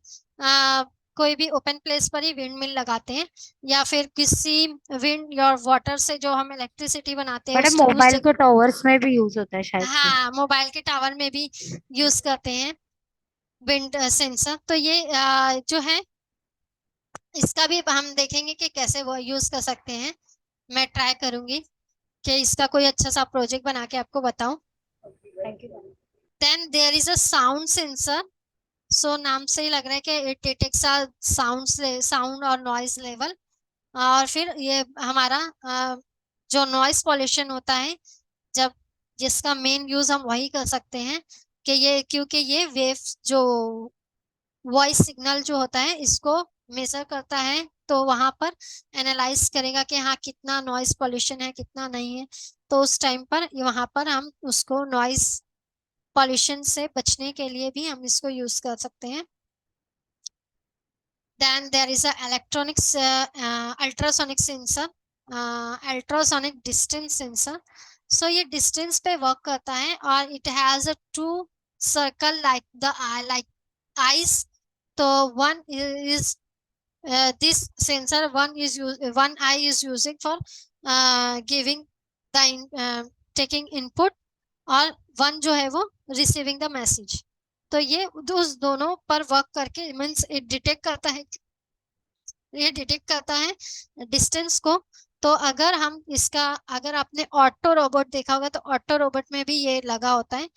कोई भी ओपन प्लेस पर ही विंड मिल लगाते हैं, या फिर किसी विंड और वाटर से जो हम इलेक्ट्रिसिटी बनाते हैं मैडम मोबाइल के टावर्स में भी यूज होता है शायद से। हाँ मोबाइल के टावर में भी यूज करते हैं विंड सेंसर। तो ये जो है इसका भी हम देखेंगे कि कैसे वो यूज कर सकते हैं। मैं ट्राई करूंगी कि इसका कोई अच्छा सा प्रोजेक्ट बना के आपको बताऊं। Thank you. Then there is a sound sensor. So नाम से ही लग रहा है कि इट डिटेक्ट्स साउंड और नॉइज लेवल। और फिर ये हमारा जो नॉइज पॉल्यूशन होता है, जब जिसका मेन यूज हम वही कर सकते हैं कि ये, क्योंकि ये वेव जो वॉइस सिग्नल जो होता है इसको मेजर करता है, तो वहां पर एनालाइज करेगा कि हाँ कितना नॉइज पॉल्यूशन है कितना नहीं है। तो उस टाइम पर वहां पर हम उसको नॉइज पॉल्यूशन से बचने के लिए भी हम इसको यूज कर सकते हैं। Then there is a electronics ultrasonic sensor, ultrasonic distance sensor. So ये distance पे work करता है और it has a two circle like the eye, like eyes. तो one is this sensor, one eye is using for giving the taking input, और one जो है वो receiving the message। तो ये उस दोनों पर वर्क करके मीन्स ये डिटेक्ट करता है डिस्टेंस को। तो अगर हम इसका, अगर आपने ऑटो रोबोट देखा होगा तो ऑटो रोबोट में भी ये लगा होता है।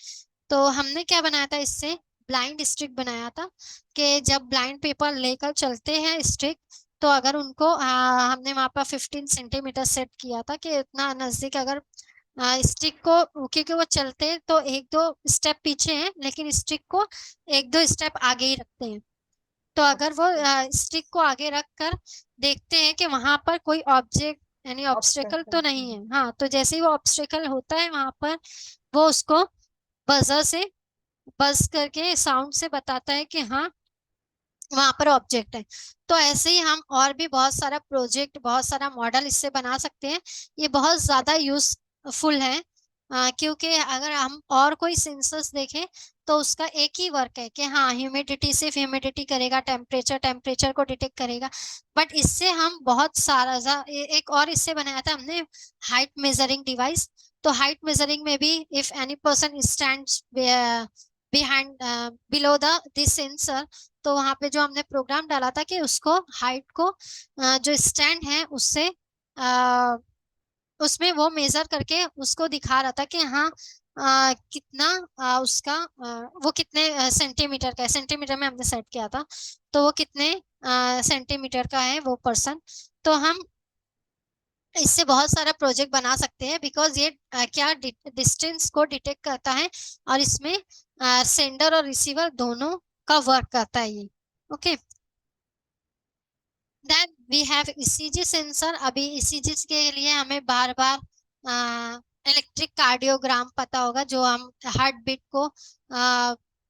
तो हमने क्या बनाया था, इससे ब्लाइंड स्टिक बनाया था कि जब ब्लाइंड पीपल लेकर चलते हैं स्टिक, तो अगर उनको हमने वहां पर 15 सेंटीमीटर सेट किया था कि इतना नजदीक अगर स्टिक को, क्योंकि वो चलते हैं तो एक दो स्टेप पीछे हैं लेकिन स्टिक को एक दो स्टेप आगे ही रखते हैं। तो अगर वो स्टिक को आगे रख कर देखते हैं कि वहां पर कोई ऑब्जेक्ट यानी ऑब्स्टेकल तो नहीं है, हाँ, तो जैसे ही वो ऑब्स्टेकल होता है वहां पर वो उसको बजर से बज करके साउंड से बताता है कि हाँ वहां पर ऑब्जेक्ट है। तो ऐसे ही हम और भी बहुत सारा प्रोजेक्ट, बहुत सारा मॉडल इससे बना सकते हैं। ये बहुत ज्यादा यूजफुल है क्योंकि अगर हम और कोई सेंसर्स देखें तो उसका एक ही वर्क है कि हाँ ह्यूमिडिटी सिर्फ ह्यूमिडिटी करेगा, टेम्परेचर को डिटेक्ट करेगा। बट इससे हम बहुत सारा एक और इससे बनाया था हमने, हाइट मेजरिंग डिवाइस। तो हाइट मेजरिंग में भी if any person stands behind below this sensor, तो वहां पे जो हमने प्रोग्राम डाला था कि उसको हाइट को जो स्टैंड है उससे उसमें वो मेजर करके उसको दिखा रहा था कि हाँ कितना उसका वो कितने सेंटीमीटर का है, सेंटीमीटर में हमने सेट किया था, तो वो कितने सेंटीमीटर का है वो पर्सन। तो हम इससे बहुत सारा प्रोजेक्ट बना सकते हैं बिकॉज ये क्या डिस्टेंस को डिटेक्ट करता है और इसमें सेंडर और रिसीवर दोनों का वर्क करता है ये। Okay, then we have ECG sensor. अभी ईसीजी के लिए हमें बार बार इलेक्ट्रिक कार्डियोग्राम पता होगा, जो हम हार्ट बीट को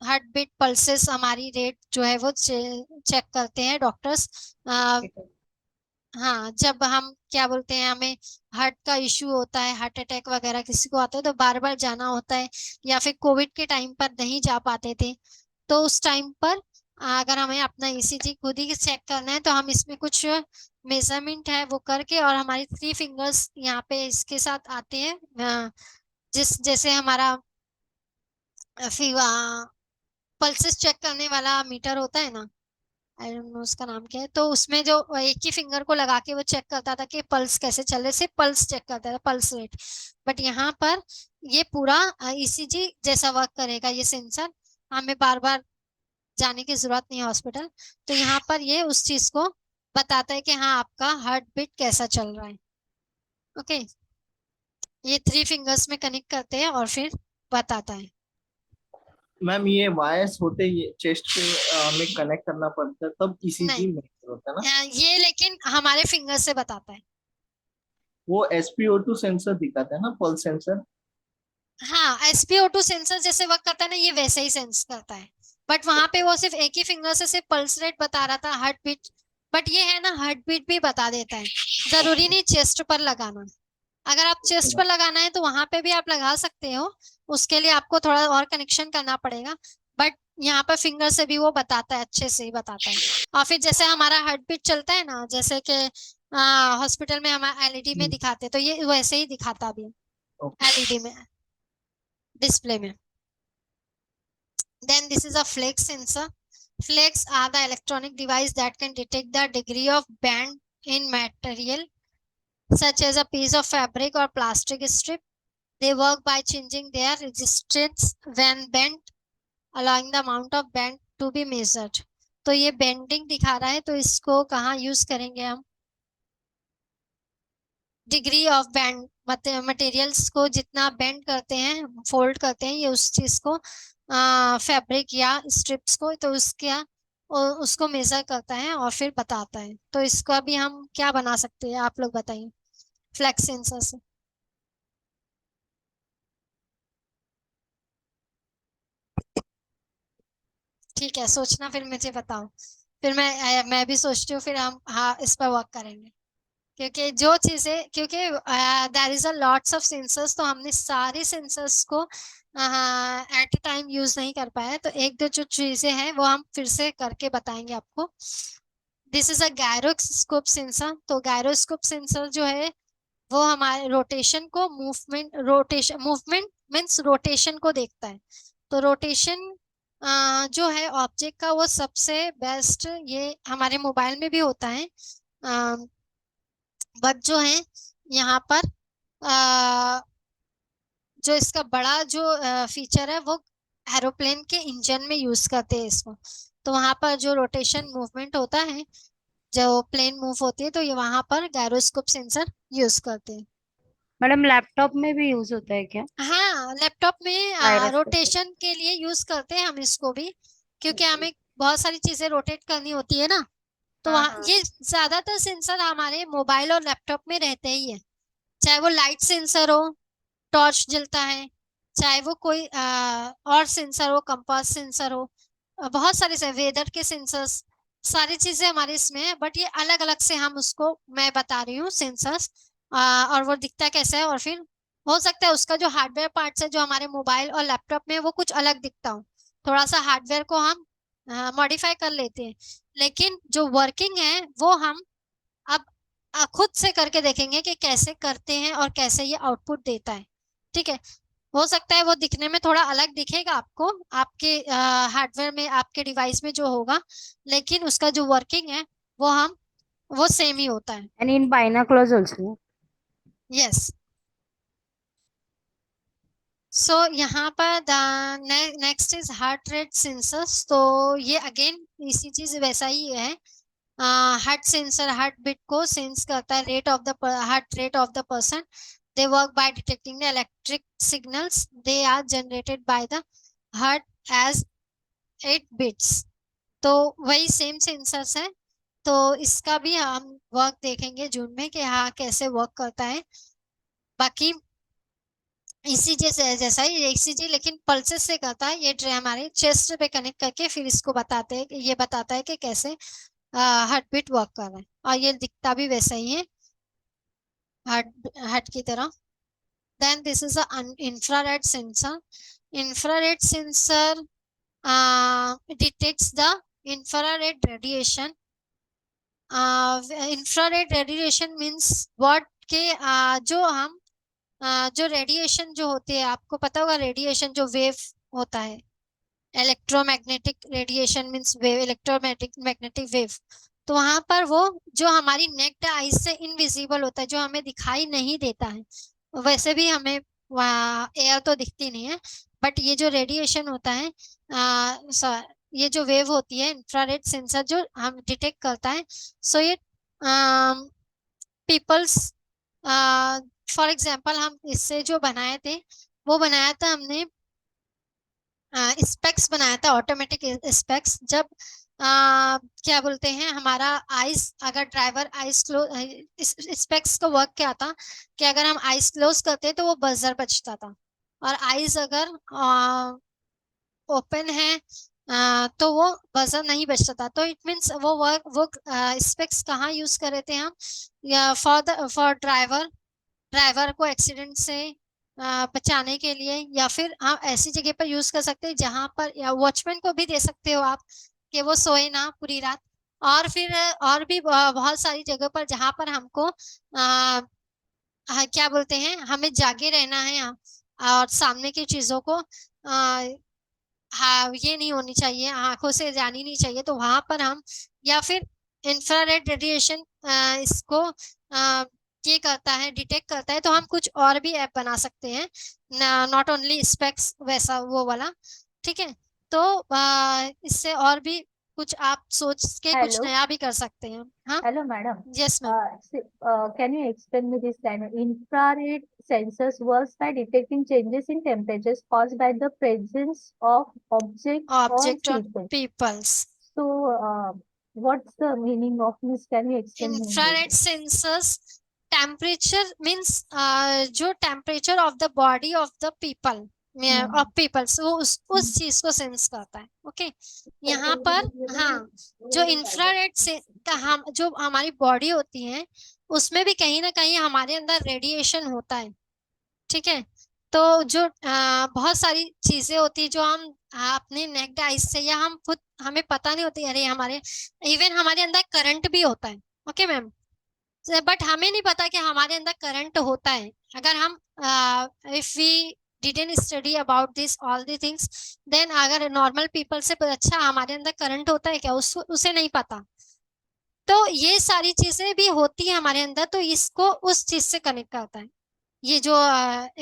हार्ट बीट पल्सेस हमारी रेट जो है वो चेक करते हैं डॉक्टर्स। हाँ, जब हम क्या बोलते हैं, हमें हार्ट का इश्यू होता है, हार्ट अटैक वगैरह किसी को आता है तो बार बार जाना होता है, या फिर कोविड के टाइम पर नहीं जा पाते थे, तो उस टाइम पर अगर हमें अपना ईसीजी खुद ही चेक करना है तो हम इसमें कुछ मेजरमेंट है वो करके, और हमारी 3 फिंगर्स यहाँ पे इसके साथ आते हैं, जैसे हमारा पल्सेस चेक करने वाला मीटर होता है ना, आई डोंट नो उसका नाम क्या है, तो उसमें जो एक ही फिंगर को लगा के वो चेक करता था कि पल्स कैसे चल रहे, सिर्फ पल्स चेक करता था, पल्स रेट। बट यहाँ पर ये पूरा ईसीजी जैसा वर्क करेगा ये सेंसर, हमें बार बार जाने की जरूरत नहीं है हॉस्पिटल। तो यहाँ पर ये उस चीज को बताता है कि हाँ आपका हार्ट बीट कैसा चल रहा है। ओके, ये 3 फिंगर्स में कनेक्ट करते हैं और फिर बताता है। मैम ये वायर्स होते ये चेस्ट पे हमें कनेक्ट करना पड़ता है तब ईसीजी में होता है ना? ये लेकिन हमारे फिंगर से बताता है। वो SpO2 सेंसर दिखाता है ना, पल्स सेंसर। हाँ, SpO2 सेंसर जैसे वर्क करता है ना, ये वैसे ही सेंस करता है। बट वहां पे वो सिर्फ एक ही फिंगर से सिर्फ पल्स रेट बता रहा था, हार्ट बीट। बट ये है ना, हार्ट बीट भी बता देता है। जरूरी नहीं चेस्ट पर लगाना। अगर आप चेस्ट पर लगाना है तो वहां पे भी आप लगा सकते हो, उसके लिए आपको थोड़ा और कनेक्शन करना पड़ेगा। बट यहाँ पर फिंगर से भी वो बताता है, अच्छे से ही बताता है। और फिर जैसे हमारा हार्ट बीट चलता है ना, जैसे कि हॉस्पिटल में हमारा एलईडी में दिखाते, तो ये वैसे ही दिखाता भी एलईडी में, डिस्प्ले में। Then this is a flex sensor. Flex are the electronic device that can detect the degree of bend in material, such as a piece of fabric or plastic strip. They work by changing their resistance when bent, allowing the amount of bend to be measured. तो ये bending दिखा रहा है, तो इसको कहाँ use करेंगे हम? डिग्री ऑफ बेंड, मटेरियल्स को जितना बेंड करते हैं, फोल्ड करते हैं, ये उस चीज को फैब्रिक या स्ट्रिप्स को, तो उसको मेजर करता है और फिर बताता है। तो इसको अभी हम क्या बना सकते हैं, आप लोग बताइए, फ्लेक्स सेंसर से। ठीक है, सोचना फिर मुझे बताओ, फिर मैं भी सोचती हूँ, फिर हम हाँ इस पर वर्क करेंगे। क्योंकि जो चीजें, क्योंकि there is a lots of sensors, तो हमने सारे सेंसर्स को एट अ टाइम यूज नहीं कर पाया, तो एक दो जो चीजें हैं वो हम फिर से करके बताएंगे आपको। This is a gyroscope sensor. तो गायरोस्कोप सेंसर जो है वो हमारे रोटेशन को, मूवमेंट मीन्स रोटेशन को देखता है। तो रोटेशन जो है ऑब्जेक्ट का, वो सबसे बेस्ट, ये हमारे मोबाइल में भी होता है, बट जो है यहाँ पर जो इसका बड़ा जो फीचर है, वो एरोप्लेन के इंजन में यूज करते हैं इसको। तो वहां पर जो रोटेशन मूवमेंट होता है, जो प्लेन मूव होती है, तो ये वहां पर गायरोस्कोप सेंसर यूज करते हैं। मैडम लैपटॉप में भी यूज होता है क्या हाँ, लैपटॉप में गायरोस्कोप? रोटेशन के लिए यूज करते हैं हम इसको भी, क्योंकि हमें बहुत सारी चीजें रोटेट करनी होती है ना। तो हाँ वहाँ हाँ। ये ज्यादातर सेंसर हमारे मोबाइल और लैपटॉप में रहते ही है, चाहे वो लाइट सेंसर हो, टॉर्च जलता है, चाहे वो कोई और सेंसर हो, कंपास सेंसर हो, बहुत सारे से वेदर के सेंसर्स, सारी चीजें हमारे इसमें है, बट ये अलग अलग से हम उसको मैं बता रही हूँ सेंसर्स, और वो दिखता कैसा है, और फिर हो सकता है उसका जो हार्डवेयर पार्ट्स है जो हमारे मोबाइल और लैपटॉप में, वो कुछ अलग दिखता हो, थोड़ा सा हार्डवेयर को हम मॉडिफाई कर लेते हैं, लेकिन जो वर्किंग है वो हम अब खुद से करके देखेंगे कि कैसे करते हैं और कैसे ये आउटपुट देता है। ठीक है, हो सकता है वो दिखने में थोड़ा अलग दिखेगा आपको, आपके हार्डवेयर में, आपके डिवाइस में जो होगा, लेकिन उसका जो वर्किंग है वो सेम ही होता है। And in binoculars also. Yes. So यहाँ पर next is heart rate sensors. तो ये अगेन इसी चीज वैसा ही है, हार्ट सेंसर हार्ट बीट को सेंस करता है, rate of the heart rate of the person. They work by detecting the electric signals, they are generated by the heart as 8 bits. तो वही सेम सेंसर्स है, तो इसका भी हम वर्क देखेंगे जून में कि हाँ कैसे वर्क करता है। बाकी ईसीजी से जैसा ही ईसीजी, लेकिन पल्सेस से करता है, ये हमारे चेस्ट पे कनेक्ट करके फिर इसको बताते हैं, ये बताता है कि कैसे हार्ट बीट वर्क कर रहा है, और ये दिखता भी वैसा ही है, हार्ट हार्ट की तरह। Then this is a infrared sensor. Infrared sensor detects the infrared radiation. Infrared radiation means what के जो हम जो रेडिएशन जो होते हैं, आपको पता होगा रेडिएशन जो वेव होता है, electromagnetic radiation means wave, electromagnetic wave. तो वहां पर वो जो हमारी नेक्ड आई से इनविजिबल होता है, जो हमें दिखाई नहीं देता है, वैसे भी हमें एयर तो दिखती नहीं है, बट ये जो रेडिएशन होता है, ये जो वेव होती है, इंफ्रारेड सेंसर जो हम डिटेक्ट करता है। सो ये पीपल्स, फॉर एग्जांपल हम इससे जो बनाए थे, वो बनाया था हमने, स्पेक्स बनाया था, ऑटोमेटिक स्पेक्स। जब क्या बोलते हैं, हमारा आइस, अगर ड्राइवर आइस क्लोज, स्पेक्स का वर्क क्या था कि अगर हम आइस क्लोज करते तो वो बजर बजता था, और आइस अगर ओपन है तो वो बजर नहीं बजता था। तो इट मीन्स वो स्पेक्स कहाँ यूज कर रहे थे हम, या फॉर ड्राइवर को एक्सीडेंट से बचाने के लिए, या फिर आप ऐसी जगह पर यूज कर सकते हैं जहां पर, या वॉचमैन को भी दे सकते हो आप कि वो सोए ना पूरी रात। और फिर और भी बहुत सारी जगह पर जहां पर हमको क्या बोलते हैं, हमें जागे रहना है, और सामने की चीजों को हाँ ये नहीं होनी चाहिए, आंखों से जानी नहीं चाहिए, तो वहां पर हम, या फिर इंफ्रारेड रेडिएशन इसको ये करता है, डिटेक्ट करता है, तो हम कुछ और भी ऐप बना सकते हैं, नॉट ओनली स्पेक्स वैसा वो वाला। ठीक है, तो इससे और भी कुछ आप सोच के कुछ Hello. नया भी कर सकते हैं. हाँ, Hello, madam. Yes ma'am. Can you explain me this line? Infrared sensors works by detecting changes in temperatures caused by the presence of object or Object or people. peoples. So, what's the meaning of this? Can you explain me? Infrared sensors, temperature means जो temperature of the body of the people of people, so उस चीज को sense करता है. Okay, यहाँ पर हाँ, जो इंफ्रारेड से हम जो हमारी बॉडी होती है उसमें भी कहीं ना कहीं हमारे अंदर रेडिएशन होता है. ठीक है, तो जो बहुत सारी चीजें होती है जो हम अपने नेक्ड आइज से या हम खुद हमें पता नहीं होती, अरे हमारे इवन हमारे अंदर करंट भी होता है. ओके मैम, बट हमें नहीं पता कि हमारे अंदर करंट होता है. अगर हम if we didn't study about this all the things, then अगर नॉर्मल पीपल से अच्छा हमारे अंदर करंट होता है क्या, उसे नहीं पता. तो ये सारी चीजें भी होती है हमारे अंदर, तो इसको उस चीज से कनेक्ट करता है. ये जो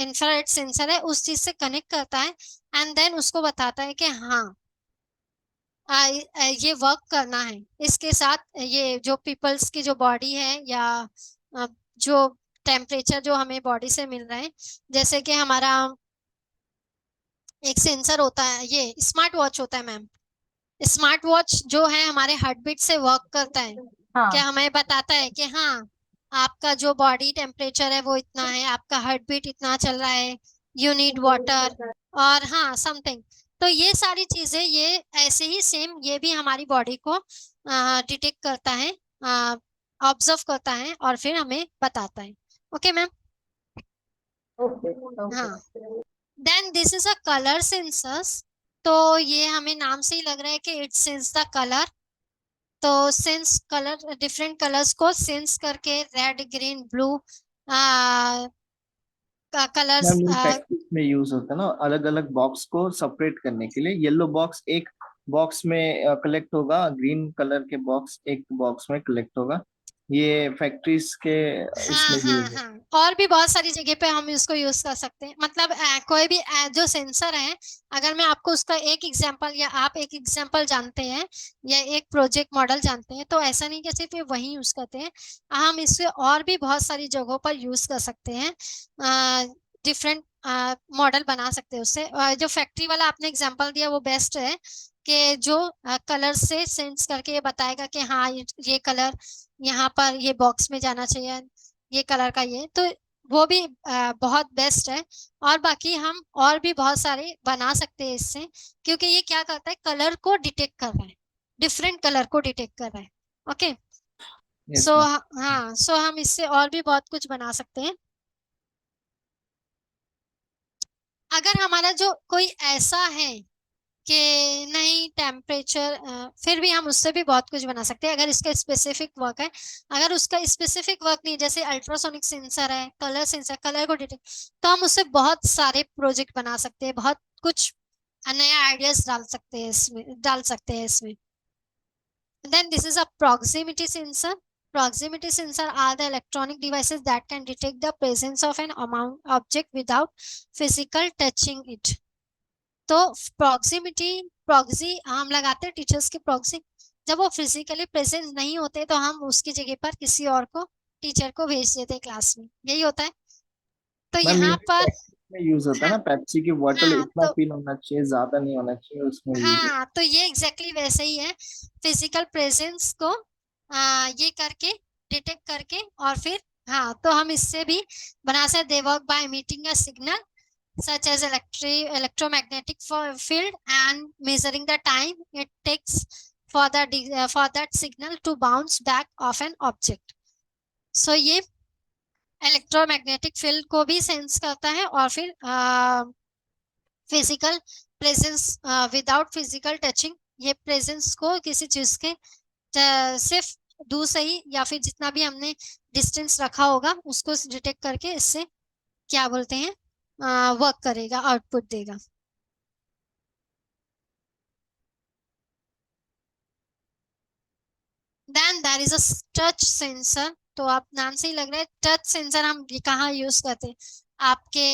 इंफ्रारेड सेंसर है उस चीज से कनेक्ट करता है एंड देन उसको बताता है कि हाँ ये वर्क करना है. इसके साथ ये जो पीपल्स की जो बॉडी है या जो टेम्परेचर जो हमें बॉडी से मिल रहा है, जैसे कि हमारा एक सेंसर होता है, ये स्मार्ट वॉच होता है मैम. स्मार्ट वॉच जो है हमारे हार्ट बीट से वर्क करता है. क्या हमें बताता है कि हाँ आपका जो बॉडी टेम्परेचर है वो इतना है, आपका हार्ट बीट इतना चल रहा है, यू नीड वाटर और हाँ समथिंग. तो ये सारी चीजें ये ऐसे ही सेम ये भी हमारी बॉडी को डिटेक्ट करता है, ऑब्जर्व करता है और फिर हमें बताता है. Okay ma'am. हाँ, then this is a colour sensors. तो ये हमें नाम से ही लग रहा है कि इट सेंस द कलर. तो सेंस कलर, डिफरेंट कलर्स को सेंस करके red green blue colours. Ma'am ये प्रैक्टिस में यूज होता है ना, अलग अलग बॉक्स को सेपरेट करने के लिए. येलो बॉक्स एक बॉक्स में कलेक्ट होगा, ग्रीन कलर के बॉक्स एक बॉक्स में कलेक्ट होगा. ये फैक्ट्रीज के हाँ इसमें हाँ यूज है. हाँ, और भी बहुत सारी जगह पे हम इसको यूज कर सकते हैं. मतलब कोई भी जो सेंसर है, अगर मैं आपको उसका एक एग्जांपल या आप एक एग्जांपल जानते हैं या एक प्रोजेक्ट मॉडल जानते हैं, तो ऐसा नहीं कि सिर्फ ये वही यूज करते हैं, हम इससे और भी बहुत सारी जगहों पर यूज कर सकते हैं. डिफरेंट मॉडल बना सकते हैं उससे. जो फैक्ट्री वाला आपने एग्जाम्पल दिया वो बेस्ट है कि जो कलर से सेंस करके ये बताएगा कि हाँ ये कलर यहाँ पर ये बॉक्स में जाना चाहिए, ये कलर का ये, तो वो भी बहुत बेस्ट है. और बाकी हम और भी बहुत सारे बना सकते हैं इससे, क्योंकि ये क्या करता है, कलर को डिटेक्ट कर रहा है, डिफरेंट कलर को डिटेक्ट कर रहा है. ओके, Yes, सो ma'am. हाँ, सो हम इससे और भी बहुत कुछ बना सकते हैं. अगर हमारा जो कोई ऐसा है कि नहीं टेम्परेचर, फिर भी हम उससे भी बहुत कुछ बना सकते हैं अगर इसका स्पेसिफिक वर्क है. अगर उसका स्पेसिफिक वर्क नहीं, जैसे अल्ट्रासोनिक सेंसर है, कलर सेंसर, कलर को डिटेक्ट, तो हम उससे बहुत सारे प्रोजेक्ट बना सकते हैं, बहुत कुछ नया आइडियाज डाल सकते हैं इसमें. Then this is a proximity sensor. Proximity sensor are the electronic devices that can detect the presence of an object without physical touching it. तो प्रॉक्सी हम लगाते हैं टीचर्स की प्रॉक्सी. जब वो फिजिकली प्रेजेंट नहीं होते तो हम उसकी जगह पर किसी और को, टीचर को भेज देते हैं क्लास में. यही होता है. तो मैम यहाँ पर में यूज होता है ना, पेप्सी की बॉटल हाँ, इतना तो फील होना चाहिए, ज्यादा नहीं होना चाहिए उसमें यूज. हाँ, तो ये एग्जैक्टली वैसे ही है. फिजिकल प्रेजेंस को ये करके डिटेक्ट करके और फिर हाँ, तो हम इससे भी बना सकते. दे work bye emitting a signal such as electromagnetic field and measuring the time it takes for that signal to bounce back off an object. So ये इलेक्ट्रोमैग्नेटिक फील्ड को भी सेंस करता है और फिर physical presence without physical touching, ये presence को किसी चीज के सिर्फ दूर से ही या फिर जितना भी हमने डिस्टेंस रखा होगा उसको डिटेक्ट करके इससे क्या बोलते हैं वर्क करेगा, आउटपुट देगा. Then there is a touch sensor. तो आप नाम से ही लग रहा है टच सेंसर हम कहाँ यूज करते हैं, आपके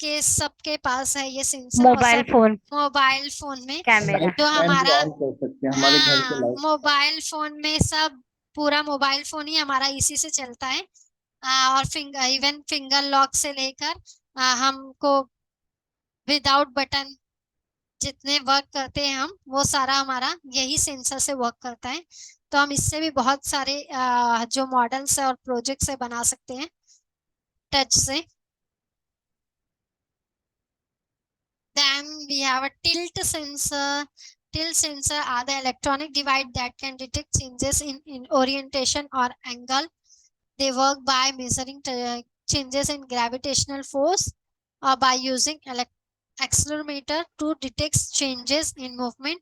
के सबके पास है ये sensor, mobile phone mobile phone में कैमरा। लाइट जो फैन भी हमारा ऑन कर सकते हैं हमारे घर के लाइट। मोबाइल फोन में सब पूरा मोबाइल फोन ही हमारा इसी से चलता है। और इवन फिंगर लॉक से लेकर हमको विदाउट बटन जितने वर्क करते हैं हम, वो सारा हमारा यही सेंसर से वर्क करता है। तो हम इससे भी बहुत सारे जो मॉडल्स है और प्रोजेक्ट्स है बना सकते हैं टच से। Then we have a tilt sensor. Tilt sensor are the electronic device that can detect changes in orientation or angle. They work by measuring changes in gravitational force or by using accelerometer to detect changes in movement.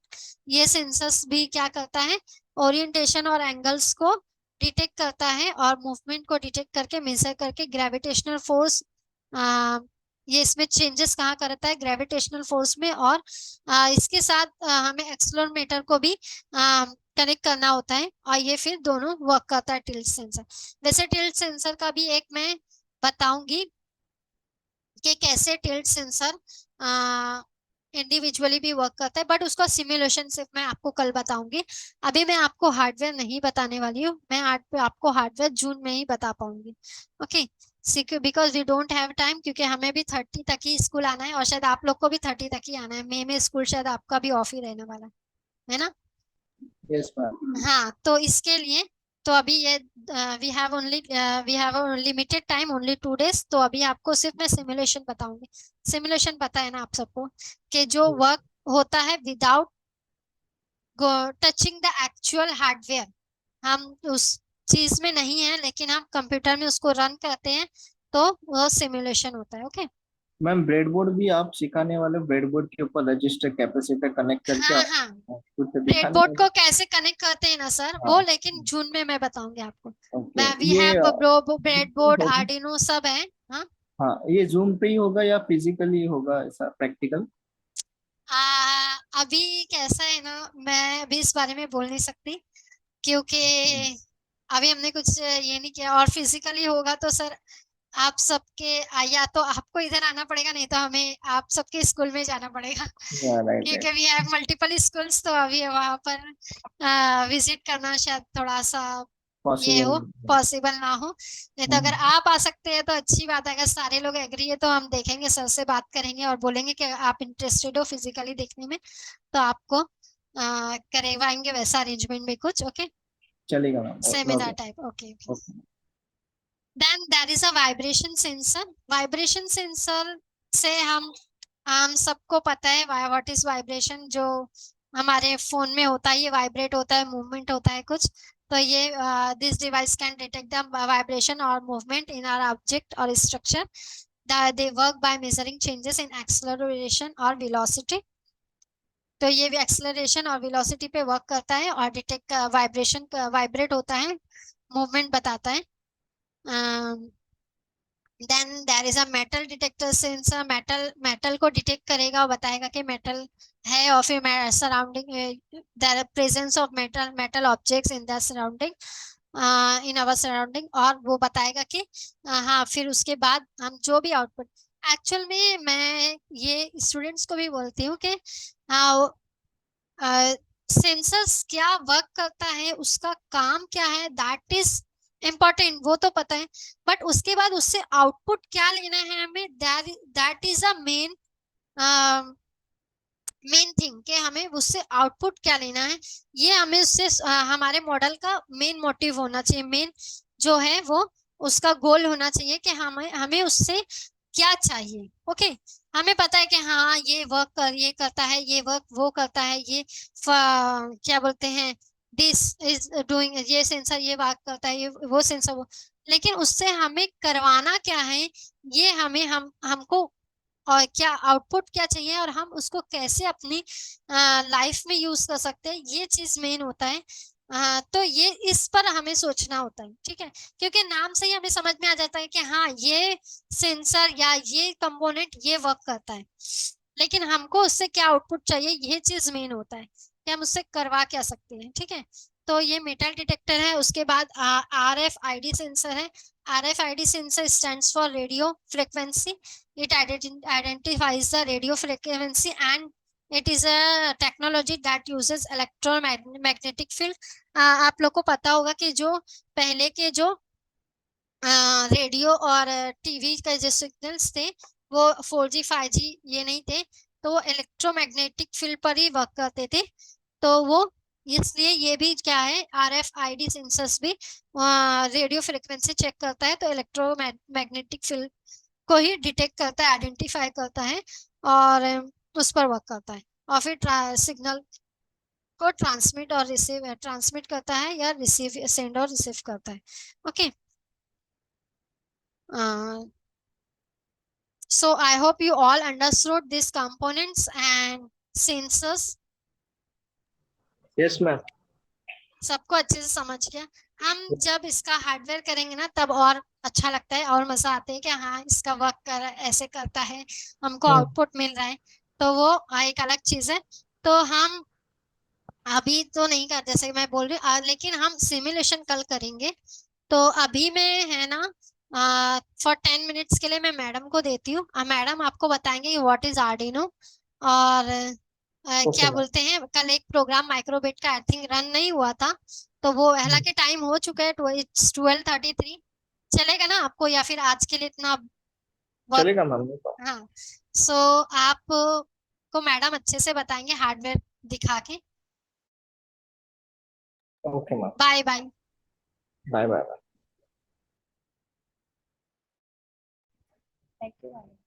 ये sensors भी क्या करता है, orientation और angles को detect करता है और मूवमेंट को डिटेक्ट करके मेजर करके ग्रेविटेशनल फोर्स, ये इसमें चेंजेस कहाँ करता है, ग्रेविटेशनल फोर्स में। और इसके साथ हमें एक्सेलरोमीटर को भी कनेक्ट करना होता है और ये फिर दोनों वर्क करता है टिल्ट सेंसर। वैसे टिल्ट सेंसर का भी एक मैं बताऊंगी कि कैसे टिल्ट सेंसर इंडिविजुअली भी वर्क करता है, बट उसका सिमुलेशन सिर्फ मैं आपको कल बताऊंगी। अभी मैं आपको हार्डवेयर नहीं बताने वाली हूँ, मैं आपको हार्डवेयर जून में ही बता पाऊंगी। Okay, because we don't have time, क्योंकि हमें भी 30 तक ही स्कूल आना है और शायद आप लोग को भी 30 तक ही आना है। मई में स्कूल शायद आपका भी ऑफ ही रहने वाला है ना। Yes ma'am. हाँ, तो इसके लिए तो अभी ये we have limited time, only 2 days। तो अभी आपको सिर्फ मैं सिमुलेशन बताऊंगी। सिमुलेशन पता है ना आप सबको कि जो वर्क होता है without touching the actual hardware, हम उस चीज में नहीं है लेकिन हम कंप्यूटर में उसको रन करते हैं, तो वो सिमुलेशन होता है। ओके मैम ब्रेडबोर्ड भी आप सिखाने वाले, ब्रेडबोर्ड के ऊपर रजिस्टर कैपेसिटर कनेक्ट करके हाँ आप हाँ, कुछ दिखाने ब्रेडबोर्ड को वाले? कैसे कनेक्ट करते हैं ना सर, हाँ। वो लेकिन जून में मैं बताऊंगी आपको। ओके, वी ये हैव ब्रेडबोर्ड, होगा? आर्डिनो सब है। हाँ, हाँ, ये जूम पे ही होगा या फिजिकली होगा ऐसा प्रैक्टिकल? अभी कैसा है ना, मैं अभी इस बारे में बोल नहीं सकती क्योंकि अभी हमने कुछ ये नहीं किया। और फिजिकली होगा तो सर आप सबके या तो आपको इधर आना पड़ेगा, नहीं तो हमें आप सबके स्कूल में जाना पड़ेगा राइट क्योंकि वी हैव मल्टीपल स्कूल्स। तो अभी वहां पर विजिट करना शायद थोड़ा सा ये हो, पॉसिबल ना हो। नहीं तो अगर आप आ सकते हैं तो अच्छी बात है। अगर सारे लोग एग्री है तो हम देखेंगे, सर से बात करेंगे और बोलेंगे कि आप इंटरेस्टेड हो फिजिकली देखने में, तो आपको करवाएंगे वैसा अरेंजमेंट भी कुछ। ओके, चलेगा ma'am. Seminar type. Okay, then there is a vibration sensor. Vibration sensor से हम सबको पता है व्हाट इज वाइब्रेशन। जो हमारे फोन में होता है, ये वाइब्रेट होता है, मूवमेंट होता है कुछ। तो ये this device can detect the vibration और मूवमेंट इन आवर ऑब्जेक्ट और structure. They work by measuring changes in acceleration और वेलोसिटी। तो ये भी एक्सेलरेशन और वेलोसिटी पे वर्क करता है और डिटेक्ट वाइब्रेशन, वाइब्रेट होता है, मूवमेंट बताता है। Then there is a metal detector sensor. Metal को डिटेक्ट करेगा और बताएगा कि मेटल है, और फिर surrounding there presence of metal objects in the surrounding, in our surrounding. और वो बताएगा कि हाँ, फिर उसके बाद हम जो भी आउटपुट, एक्चुअल में मैं ये स्टूडेंट्स को भी बोलती हूँ कि सेंसर्स क्या वर्क करता है, उसका काम क्या है, दैट इज इम्पोर्टेंट, वो तो पता है। बट उसके बाद उससे आउटपुट क्या लेना है हमें, that is a main thing कि हमें उससे आउटपुट क्या लेना है। ये हमें उससे हमारे मॉडल का मेन मोटिव होना चाहिए, मेन जो है वो उसका गोल होना चाहिए कि हमें उससे क्या चाहिए। ओके, हमें पता है कि हाँ ये ये करता है, ये वर्क वो करता है, ये क्या बोलते हैं, दिस इज डूइंग, ये सेंसर ये वर्क करता है, ये वो सेंसर वो। लेकिन उससे हमें करवाना क्या है, ये हमको और क्या आउटपुट क्या चाहिए और हम उसको कैसे अपनी लाइफ में यूज कर सकते हैं, ये चीज मेन होता है। तो ये इस पर हमें सोचना होता है, ठीक है। क्योंकि नाम से ही हमें समझ में आ जाता है कि हाँ ये सेंसर या ये कंपोनेंट ये वर्क करता है, लेकिन हमको उससे क्या आउटपुट चाहिए, ये चीज मेन होता है कि हम उससे करवा क्या सकते हैं, ठीक है। तो ये मेटल डिटेक्टर है। उसके बाद RFID सेंसर है। RFID sensor stands for radio frequency. It identifies the radio frequency and it is a technology that uses electromagnetic field. आप लोग को पता होगा कि जो पहले के जो रेडियो और टीवी के जो सिग्नल्स थे वो 4G 5G ये नहीं थे, तो वो इलेक्ट्रोमैग्नेटिक फील्ड पर ही वर्क करते थे। तो वो इसलिए ये भी क्या है, RFID सेंसर्स भी रेडियो फ्रिक्वेंसी चेक करता है, तो इलेक्ट्रोमैग्नेटिक फील्ड को ही डिटेक्ट करता है, आइडेंटिफाई करता है और उस पर वर्क करता है और फिर सिग्नल को ट्रांसमिट करता है या रिसीव सेंड और रिसीव करता है। Okay, so I hope you all understood these components and sensors. Yes, ma'am. सबको अच्छे से समझ गया। हम जब इसका हार्डवेयर करेंगे ना तब और अच्छा लगता है और मजा आता है कि हाँ इसका वर्क कर ऐसे करता है, हमको आउटपुट मिल रहा है, तो वो एक अलग चीज है। तो हम अभी तो नहीं करते, जैसे मैं बोल रही हूँ, लेकिन हम सिमुलेशन कल करेंगे। तो अभी मैं है ना फॉर 10 मिनट्स के लिए मैं मैडम को देती हूँ। मैडम आपको बताएंगे कि व्हाट इज आर्डिनो और क्या ma'am. बोलते हैं। कल एक प्रोग्राम माइक्रोबिट का आई थिंक रन नहीं हुआ था, तो वो हालांकि टाइम हो चुका है, इट्स 12:33। चलेगा ना आपको या फिर आज के लिए इतना बहुत? चलेगा मैम। हाँ, सो आप को मैडम अच्छे से बताएंगे हार्डवेयर दिखा के। Okay ma'am, bye bye. Bye bye. Thank you, madam.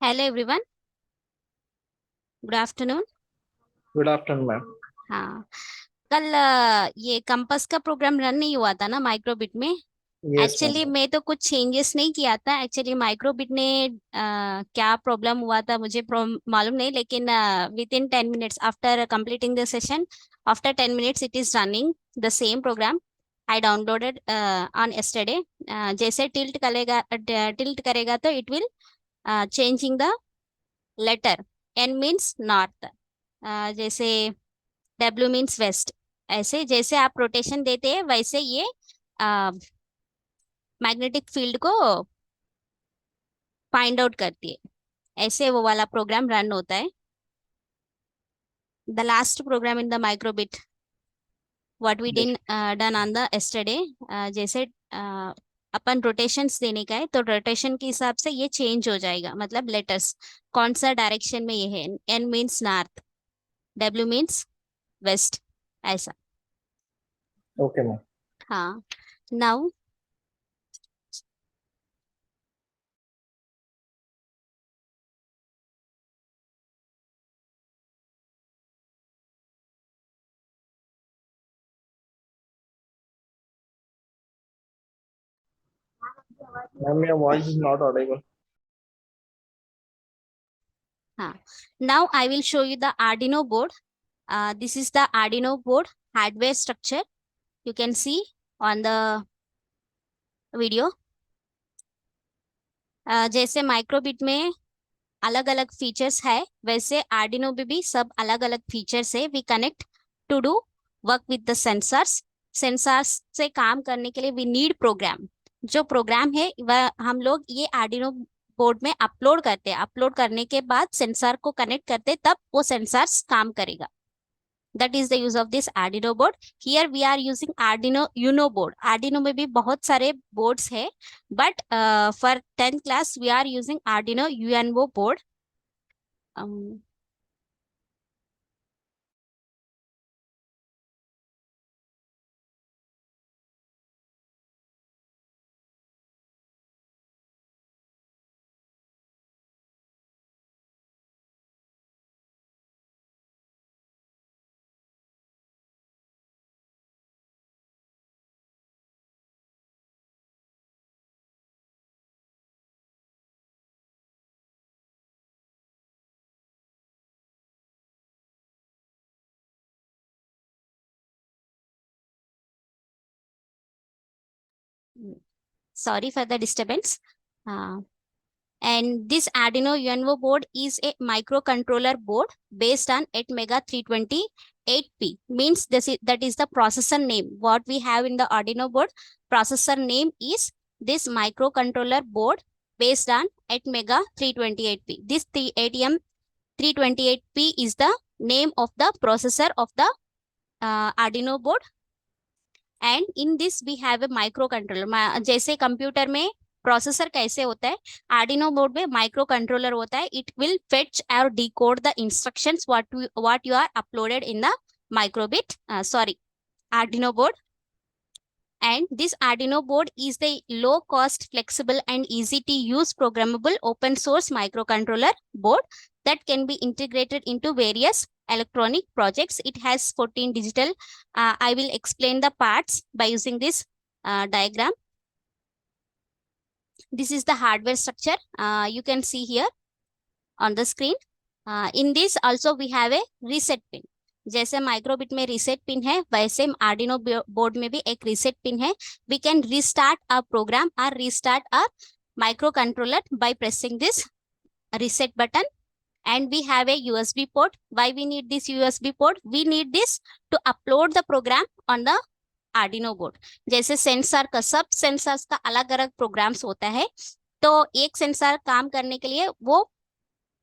Hello everyone, good afternoon. Good afternoon ma'am. हाँ, कल ये कंपास का प्रोग्राम रन नहीं हुआ था ना माइक्रोबिट में। Yes actually ma'am. मैं तो कुछ चेंजेस नहीं किया था। एक्चुअली माइक्रोबिट ने क्या प्रॉब्लम हुआ था मुझे मालूम नहीं, लेकिन within 10 minutes after completing the session, after 10 minutes it is running the same program I downloaded on yesterday. जैसे टिल्ट करेगा तो it will changing the letter. N means north, जैसे डब्ल्यू मीन्स वेस्ट। ऐसे जैसे आप rotation देते हैं वैसे ये मैग्नेटिक फील्ड को फाइंड आउट करती है। ऐसे वो वाला प्रोग्राम रन होता है। The last program in the microbit what we done on the yesterday, जैसे अपन रोटेशंस देने का है तो रोटेशन के हिसाब से ये चेंज हो जाएगा, मतलब लेटर्स कौन सा डायरेक्शन में ये है। N means north, W means west, ऐसा। Okay ma'am. हाँ, now Ma'am, your voice is not audible. now I will show you the Arduino board. This is the Arduino board hardware structure. You can see on the video. जैसे माइक्रोबिट में अलग अलग features है, वैसे Arduino में भी सब अलग अलग फीचर्स है। We connect to do work with the sensors. Sensors से काम करने के लिए वी नीड प्रोग्राम। जो प्रोग्राम है वह हम लोग ये आर्डिनो बोर्ड में अपलोड करते हैं। अपलोड करने के बाद सेंसर को कनेक्ट करते, तब वो सेंसर्स काम करेगा। That is the use of this Arduino board. Here we are using Arduino Uno board. Arduino में भी बहुत सारे boards है, but for 10th class we are using Arduino UNO board. Sorry for the disturbance. And this Arduino UNO board is a microcontroller board based on 8MEGA 328P. Means that is the processor name. What we have in the Arduino board, processor name is this microcontroller board based on 8MEGA 328P. This ATM 328P is the name of the processor of the Arduino board. And in this we have a microcontroller. जैसे computer में processor कैसे होता है, Arduino board में micro controller होता है. It will fetch or decode the instructions what you are uploaded in the Arduino board. And this Arduino board is the low cost, flexible and easy to use programmable open source microcontroller board that can be integrated into various electronic projects. It has 14 digital. I will explain the parts by using this diagram. This is the hardware structure. You can see here on the screen. In this also we have a reset pin. जैसे माइक्रोबिट में reset pin है, वैसे Arduino board में भी एक reset pin है. We can restart a program और restart a microcontroller by pressing this reset button. And we have a USB port. Why we need this USB port? We need this to upload the program on the Arduino board. जैसे sensor का, सब sensors का अलग अलग programmes होता है, तो एक सेंसर काम करने के लिए वो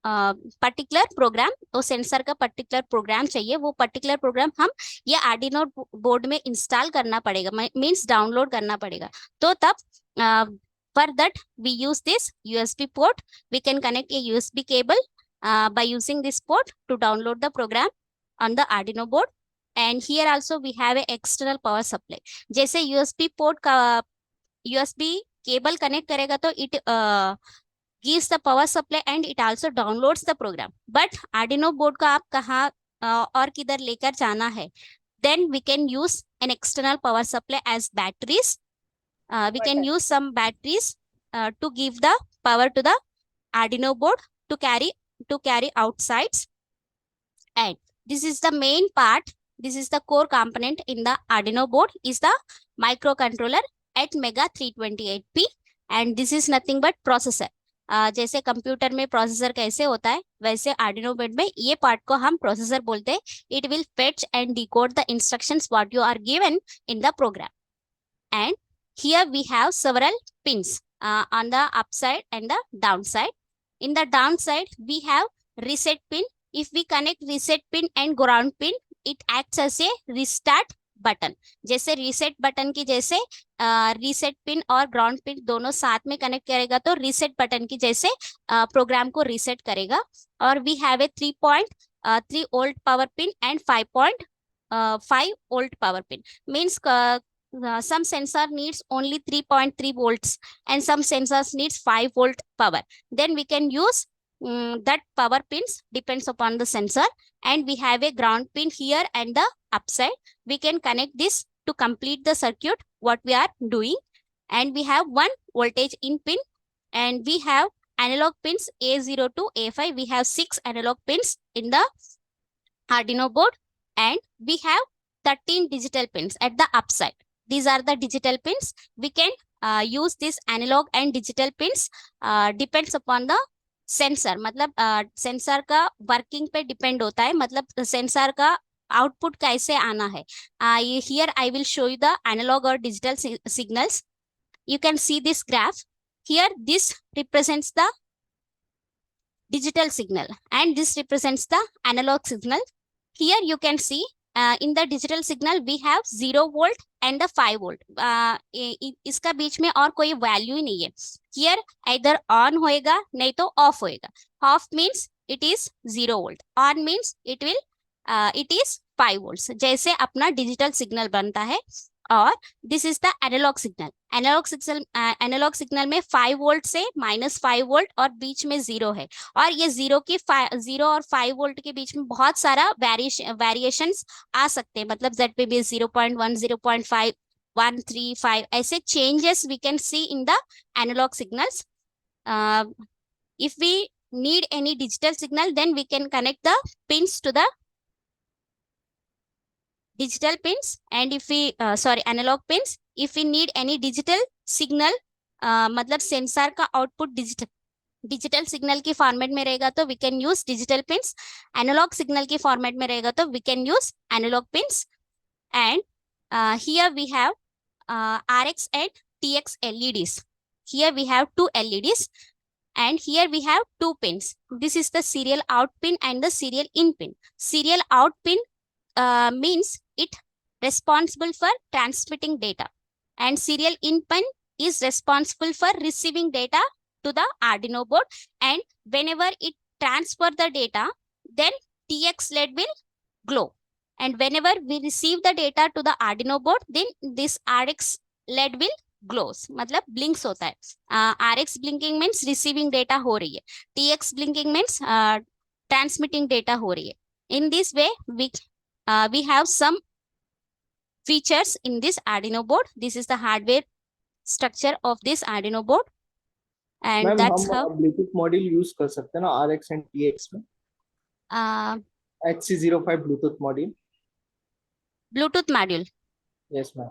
पर्टिकुलर प्रोग्राम, तो सेंसर का पर्टिकुलर प्रोग्राम चाहिए. वो पर्टिकुलर प्रोग्राम हम ये आर्डिनो बोर्ड में इंस्टॉल करना पड़ेगा, मींस डाउनलोड करना पड़ेगा. तो तब for that we use this USB port. We can connect a USB cable by using this port to download the program on the Arduino board. And here also we have a external power supply. जैसे USB port का USB cable connect करेगा तो it gives the power supply and it also downloads the program. But Arduino board का आप कहाँ और किधर लेकर जाना है, then we can use an external power supply as batteries. We can use some batteries to give the power to the Arduino board to carry outsides. And this is the main part. This is the core component in the Arduino board is the microcontroller at MEGA 328P. And this is nothing but processor. जैसे computer में processor कैसे होता है, वैसे Arduino board में ये part को हम प्रोसेसर बोलते हैं. It will fetch and decode the instructions what you are given in the program. And here we have several pins on the upside and the downside. In the downside we have reset pin. If we connect reset pin and ground pin, it acts as a restart button. जैसे reset button की जैसे reset pin और ground pin दोनों साथ में connect करेगा तो reset button की जैसे प्रोग्राम को रीसेट करेगा. और we have a 3.3 volt power pin and 5.5 volt power pin. Means some sensor needs only 3.3 volts and some sensors needs 5 volt power. Then we can use that power pins depends upon the sensor. And we have a ground pin here and the upside. We can connect this to complete the circuit what we are doing. And we have one voltage in pin and we have analog pins A0 to A5. We have 6 analog pins in the Arduino board and we have 13 digital pins at the upside. These are the digital pins. We can use this analog and digital pins depends upon the sensor. मतलब sensor का working पे depend होता है, मतलब sensor का output कैसे आना है. Here I will show you the analogue और digital signals. You can see this graph. Here this represents the digital signal and this represents the analog signal. Here you can see in the digital signal we have 0 volt and the 5 volt. इसका बीच में और कोई value ही नहीं है. Here either on होएगा नहीं तो off होएगा. Off means it is 0 volt. On means it is 5 volts. जैसे अपना डिजिटल सिग्नल बनता है. और this is the analog signal. Analog signal में 5 वोल्ट से -5 वोल्ट और बीच में 0 है. और ये 0 और 5 वोल्ट के बीच में बहुत सारा वेरिएशंस आ सकते हैं. मतलब जेड पे भी 0.1, 0.5, 1, 3, 5 ऐसे changes we can see in the analog signals. If we need any digital signal, then we can connect the pins to the digital pins. And if we analog pins, if we need any digital signal, मतलब sensor का output digital signal की format में रहेगा तो we can use digital pins, analog signal की format में रहेगा तो we can use analog pins. And here we have RX and TX LEDs. Here we have two LEDs and here we have two pins. This is the serial out pin and the serial in pin. Serial out pin means it responsible for transmitting data, and serial in pin is responsible for receiving data to the Arduino board. And whenever it transfer the data, then TX LED will glow. And whenever we receive the data to the Arduino board, then this RX LED will glows, मतलब blinks होता है. RX blinking means receiving data हो रही है, TX blinking means transmitting data हो रही है. In this way, we have some features in this Arduino board. This is the hardware structure of this Arduino board, and ma'am that's how हम Bluetooth module use कर सकते हैं ना RX and TX में, HC05 Bluetooth module. Bluetooth module. Yes ma'am.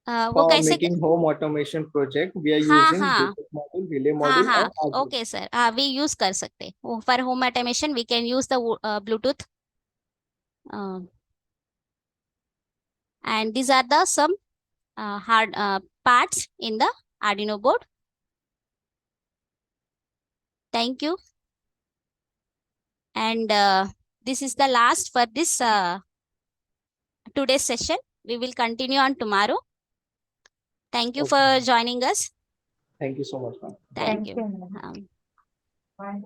वो For कैसे? making home automation project, we are हाँ, using हाँ. Bluetooth module, relay हाँ module हाँ, and Arduino. ओके सर, हाँ वी यूज कर सकते हैं for home automation. We can use the Bluetooth, and these are the some hard parts in the Arduino board. Thank you. And this is the last for this today's session. We will continue on tomorrow. Thank you Okay. for joining us. Thank you so much, ma'am. Thank Thank you. you, ma'am. Um,